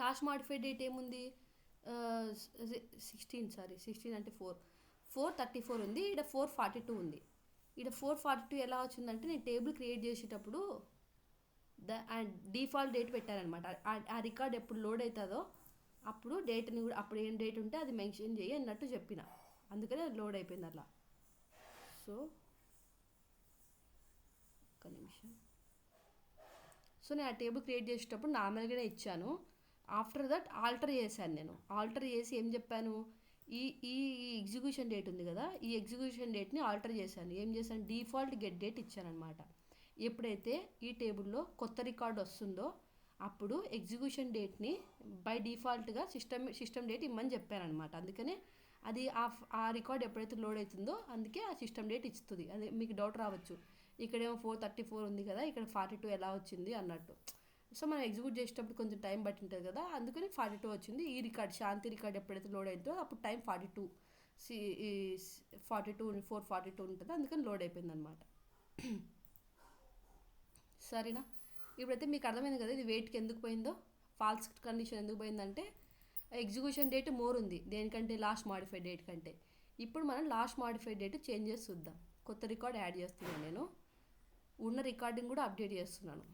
[SPEAKER 1] లాస్ట్ మాడిఫైడ్ డేట్ ఏముంది 16 అంటే 4/34 ఉంది, ఇక్కడ 4/42 ఉంది. ఇక్కడ 4/42 ఎలా వచ్చిందంటే నేను టేబుల్ క్రియేట్ చేసేటప్పుడు డిఫాల్ట్ డేట్ పెట్టారనమాట. ఆ రికార్డ్ ఎప్పుడు లోడ్ అవుతుందో అప్పుడు డేట్ని కూడా అప్పుడు ఏం డేట్ ఉంటే అది మెన్షన్ చేయి అన్నట్టు చెప్పిన, అందుకనే అది లోడ్ అయిపోయింది అలా. సో ఒక్క నిమిషం. సో నేను ఆ టేబుల్ క్రియేట్ చేసేటప్పుడు నార్మల్గానే ఇచ్చాను. ఆఫ్టర్ దట్ ఆల్టర్ చేశాను, నేను ఆల్టర్ చేసి ఏం చెప్పాను, ఈ ఈ ఎగ్జిక్యూషన్ డేట్ ఉంది కదా, ఈ ఎగ్జిక్యూషన్ డేట్ని ఆల్టర్ చేశాను. ఏం చేశాను, డిఫాల్ట్ గెట్ డేట్ ఇచ్చాను అనమాట. ఎప్పుడైతే ఈ టేబుల్లో కొత్త రికార్డ్ వస్తుందో అప్పుడు ఎగ్జిక్యూషన్ డేట్ని బై డిఫాల్ట్గా సిస్టమ్ డేట్ ఇమ్మని చెప్పాను అనమాట. అందుకనే అది ఆ రికార్డ్ ఎప్పుడైతే లోడ్ అవుతుందో అందుకే ఆ సిస్టమ్ డేట్ ఇస్తుంది. అది మీకు డౌట్ రావచ్చు, ఇక్కడేమో 4/34 ఉంది కదా, ఇక్కడ 42 ఎలా వచ్చింది అన్నట్టు. సో మనం ఎగ్జిక్యూట్ చేసేటప్పుడు కొంచెం టైం బట్టి ఉంటుంది కదా, అందుకని 42 వచ్చింది. ఈ రికార్డ్ శాంతి రికార్డ్ ఎప్పుడైతే లోడ్ అవుతుందో అప్పుడు టైం 42 4/42 ఉంటుంది, అందుకని లోడ్ అయిపోయింది అనమాట. సరేనా, ఇప్పుడైతే మీకు అర్థమైంది కదా ఇది వెయిట్కి ఎందుకు పోయిందో, ఫాల్స్ కండిషన్ ఎందుకు పోయిందంటే ఎగ్జిక్యూషన్ డేట్ మోర్ ఉంది దేనికంటే లాస్ట్ మాడిఫైడ్ డేట్ కంటే. ఇప్పుడు మనం లాస్ట్ మాడిఫైడ్ డేట్ చేంజ్ చేసి చూద్దాం. కొత్త రికార్డ్ యాడ్ చేస్తున్నాను, నేను ఉన్న రికార్డింగ్ కూడా అప్డేట్ చేస్తున్నాను.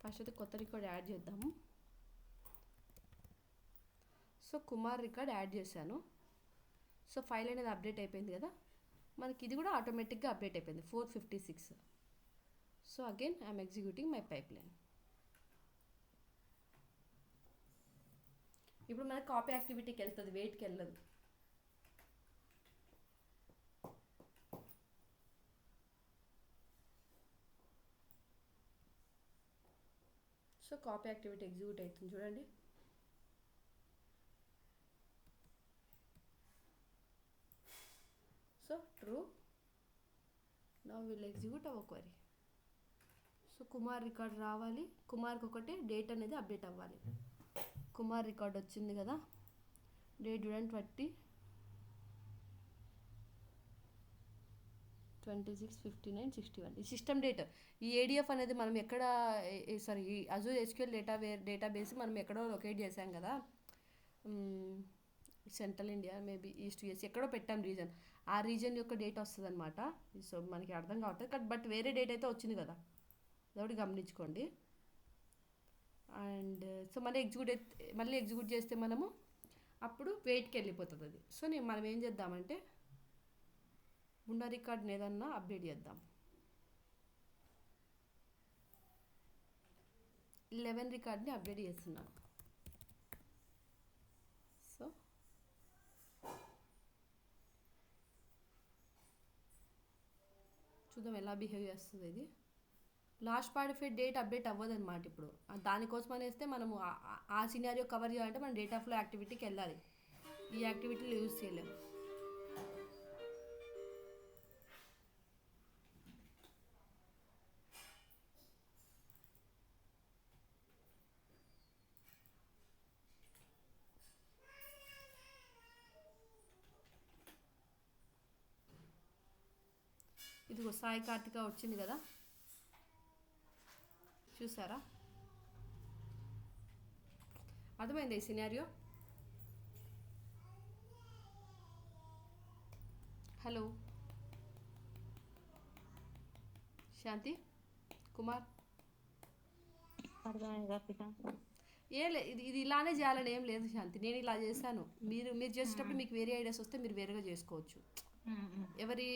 [SPEAKER 1] ఫస్ట్ అయితే కొత్త రికార్డ్ యాడ్ చేద్దాము. సో కుమార్ రికార్డ్ యాడ్ చేశాను. సో ఫైల్ అనేది అప్డేట్ అయిపోయింది కదా, మనకి ఇది కూడా ఆటోమేటిక్గా అప్డేట్ అయిపోయింది 456. So again I'm executing my pipeline. ఇప్పుడు మనకి కాపీ యాక్టివిటీకి వెళ్తుంది, వెయిట్కి వెళ్ళదు. సో కాపీ యాక్టివిటీ ఎగ్జిక్యూట్ అవుతుంది చూడండి. So true, now will execute our query. So Kumar record రావాలి, కుమార్కి ఒకటి డేట్ అనేది అప్డేట్ అవ్వాలి. కుమార్ రికార్డ్ వచ్చింది కదా, డేట్ చూడండి 26/59/61. ఈ సిస్టమ్ డేట్, ఈ ఏడిఎఫ్ అనేది మనం ఎక్కడ సారీ ఈ అజూర్ ఎస్క్యూఎల్ డేటాబేస్ మనం ఎక్కడో లొకేట్ చేసాం కదా, central India maybe east US ఎక్కడో పెట్టాం రీజన్, ఆ రీజన్ యొక్క డేట్ వస్తుంది అనమాట. సో మనకి అర్థం కావట్లేదు బట్ వేరే డేట్ అయితే వచ్చింది కదా, అదొకటి గమనించుకోండి. అండ్ సో మళ్ళీ ఎగ్జిక్యూట్ చేస్తే మనము అప్పుడు వెయిట్కి వెళ్ళిపోతుంది అది. సో మనం ఏం చేద్దామంటే ఉన్న రికార్డ్ని ఏదన్నా అప్డేట్ చేద్దాం. 11 రికార్డ్ని అప్డేట్ చేస్తున్నాను. సో చూద్దాం ఎలా బిహేవ్ చేస్తుంది ఇది. లాస్ట్ మాడిఫైడ్ డేట్ అప్డేట్ అవ్వదు అనమాట. ఇప్పుడు దానికోసం అనేస్తే మనము ఆ సినారియో కవర్ చేయాలంటే మనం డేటా ఫ్లో యాక్టివిటీకి వెళ్ళాలి, ఈ యాక్టివిటీలు యూజ్ చేయలేము. ఇదిగో సాయి కార్తిక వచ్చింది కదా, చూసారా, అర్థమైంది ఈ సినారియో. హలో శాంతి కుమార్, ఇది ఇలానే చేయాలని ఏం లేదు శాంతి, నేను ఇలా చేశాను. మీరు చేసేటప్పుడు మీకు వేరే ఐడియాస్ వస్తే మీరు వేరేగా చేసుకోవచ్చు. ఎవరి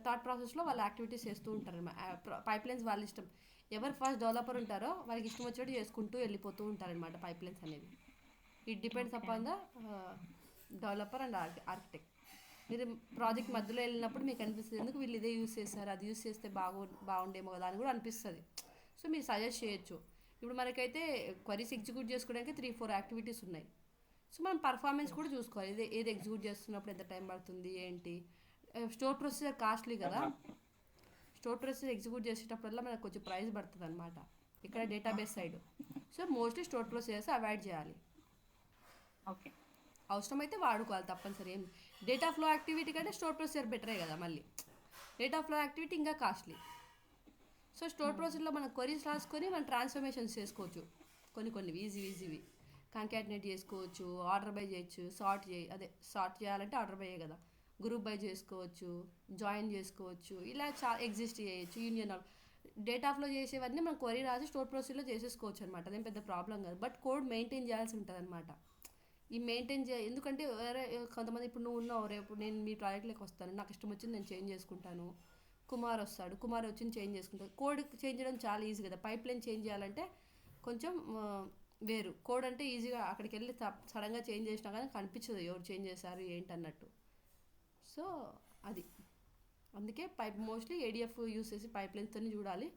[SPEAKER 1] థాట్ ప్రాసెస్లో వాళ్ళ యాక్టివిటీస్ చేస్తూ ఉంటారు. పైప్లైన్స్ వాళ్ళ ఇష్టం, ఎవరు ఫస్ట్ డెవలపర్ ఉంటారో వాళ్ళకి ఇష్టం వచ్చినట్టు చేసుకుంటూ వెళ్ళిపోతూ ఉంటారనమాట పైప్లైన్స్ అనేవి. It depends upon the developer and architect. మీరు ప్రాజెక్ట్ మధ్యలో వెళ్ళినప్పుడు మీకు అనిపిస్తుంది ఎందుకు వీళ్ళు ఇదే యూస్ చేస్తారు, అది యూస్ చేస్తే బాగుండేమో కదా అని కూడా అనిపిస్తుంది. సో మీరు సజెస్ట్ చేయొచ్చు. ఇప్పుడు మనకైతే క్వరీస్ ఎగ్జిక్యూట్ చేసుకోవడానికి 3-4 యాక్టివిటీస్ ఉన్నాయి. సో మనం పర్ఫార్మెన్స్ కూడా చూసుకోవాలి, ఏది ఎగ్జిక్యూట్ చేస్తున్నప్పుడు ఎంత టైం పడుతుంది ఏంటి. స్టోర్ ప్రొసీజర్ కాస్ట్లీ కదా, స్టోర్ ప్రొసీజర్ ఎగ్జిక్యూట్ చేసేటప్పుడల్లా మనకు కొంచెం ప్రైస్ పడుతుంది అనమాట ఇక్కడ database side. So mostly store procedures avoid చేయాలి.
[SPEAKER 2] ఓకే.
[SPEAKER 1] అవసరమైతే వాడుకోవాలి తప్పనిసరి. ఏం డేటా ఫ్లో యాక్టివిటీ కంటే స్టోర్ ప్రొసీజర్ బెటరే కదా. మళ్ళీ డేటా ఫ్లో యాక్టివిటీ ఇంకా కాస్ట్లీ. సో స్టోర్ ప్రొసీజర్లో మనం క్వరీస్ రాసుకొని మనం ట్రాన్స్ఫర్మేషన్స్ చేసుకోవచ్చు. కొన్ని ఈజీవి కాంకాటినేట్ చేసుకోవచ్చు, ఆర్డర్ బై చేయొచ్చు, సార్ట్ చేయాలంటే ఆర్డర్ బైయే కదా, గ్రూప్ బై చేసుకోవచ్చు, జాయిన్ చేసుకోవచ్చు, ఇలా ఎగ్జిస్ట్ చేయొచ్చు. యూనియన్ డేటా ఫ్లో చేసేవన్నీ మనం క్వరీ రాసి స్టోర్ ప్రొసీజర్లో చేసేసుకోవచ్చు అనమాట. అదేం పెద్ద ప్రాబ్లం కాదు. బట్ కోడ్ మెయింటైన్ చేయాల్సి ఉంటుంది అనమాట. ఈ మెయింటైన్ ఎందుకంటే వేరే కొంతమంది ఇప్పుడు నువ్వు ఉన్నావు, రేపు నేను మీ ప్రాజెక్ట్లోకి వస్తాను, నాకు ఇష్టం వచ్చింది నేను చేంజ్ చేసుకుంటాను. కుమార్ వస్తాడు, కుమార్ వచ్చింది చేంజ్ చేసుకుంటాడు. కోడ్ చేంజ్ చేయడం చాలా ఈజీ కదా. పైప్ లైన్ చేంజ్ చేయాలంటే కొంచెం వేరు. కోడ్ అంటే ఈజీగా అక్కడికి వెళ్ళి సడన్గా చేంజ్ చేసినా కానీ కనిపించదు ఎవరు చేంజ్ చేశారు ఏంటన్నట్టు. సో అది అందుకే మోస్ట్లీ ఏడిఎఫ్ యూస్ చేసి పైప్ లైన్స్తో చూడాలి.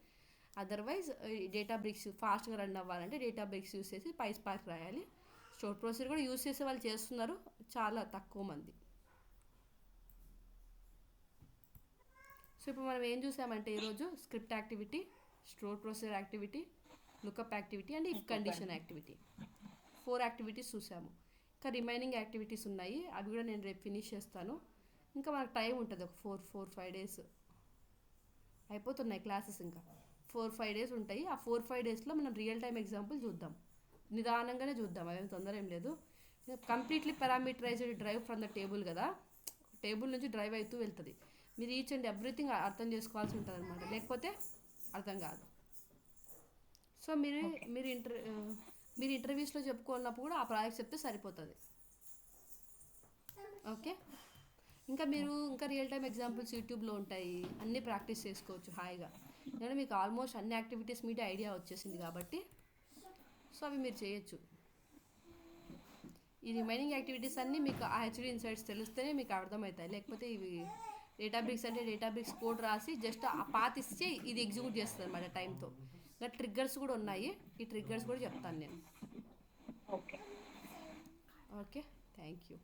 [SPEAKER 1] అదర్వైజ్ డేటా బ్రిక్స్ ఫాస్ట్గా రన్ అవ్వాలంటే డేటా బ్రిక్స్ యూస్ చేసి PySpark రాయాలి. స్టోర్ ప్రొసీజర్ కూడా యూస్ చేసే వాళ్ళు చేస్తున్నారు, చాలా తక్కువ మంది. సో ఇప్పుడు మనం ఏం చూసామంటే ఈరోజు script activity, store procedure activity, lookup activity and if condition activity, 4 activities చూసాము. ఇంకా రిమైనింగ్ యాక్టివిటీస్ ఉన్నాయి, అవి కూడా నేను రేపు ఫినిష్ చేస్తాను. ఇంకా మనకు టైం ఉంటుంది, ఒక 4-5 డేస్ అయిపోతున్నాయి క్లాసెస్. ఇంకా 4-5 డేస్ ఉంటాయి. ఆ 4-5 డేస్లో మనం రియల్ టైం ఎగ్జాంపుల్ చూద్దాం, నిదానంగానే చూద్దాం, అవేం తొందర ఏం లేదు. Completely parameterised drive from the table కదా, టేబుల్ నుంచి డ్రైవ్ అవుతూ వెళ్తుంది. మీరు ఈచ్ అండ్ ఎవ్రీథింగ్ అర్థం చేసుకోవాల్సి ఉంటుంది అనమాట, లేకపోతే అర్థం కాదు. సో మీరు ఇంటర్వ్యూస్లో చెప్పుకున్నప్పుడు కూడా ఆ ప్రాజెక్ట్ చెప్తే సరిపోతుంది. ఓకే. ఇంకా మీరు ఇంకా రియల్ టైం ఎగ్జాంపుల్స్ యూట్యూబ్లో ఉంటాయి, అన్నీ ప్రాక్టీస్ చేసుకోవచ్చు హాయిగా. ఎందుకంటే మీకు ఆల్మోస్ట్ అన్ని యాక్టివిటీస్ మీద ఐడియా వచ్చేసింది కాబట్టి సో అవి మీరు చేయొచ్చు. ఈ రిమైనింగ్ యాక్టివిటీస్ అన్నీ మీకు హెచ్డి ఇన్సైట్స్ తెలిస్తేనే మీకు అర్థమవుతాయి. లేకపోతే ఇవి డేటాబ్రిక్స్ అంటే డేటాబ్రిక్స్ కోడ్ రాసి జస్ట్ ఆ పాత్ ఇస్తే ఇది ఎగ్జిక్యూట్ చేస్తుంది అనమాట టైంతో. ఇంకా ట్రిగ్గర్స్ కూడా ఉన్నాయి, ఈ ట్రిగ్గర్స్ కూడా చెప్తాను నేను.
[SPEAKER 2] ఓకే.
[SPEAKER 1] Okay, thank you.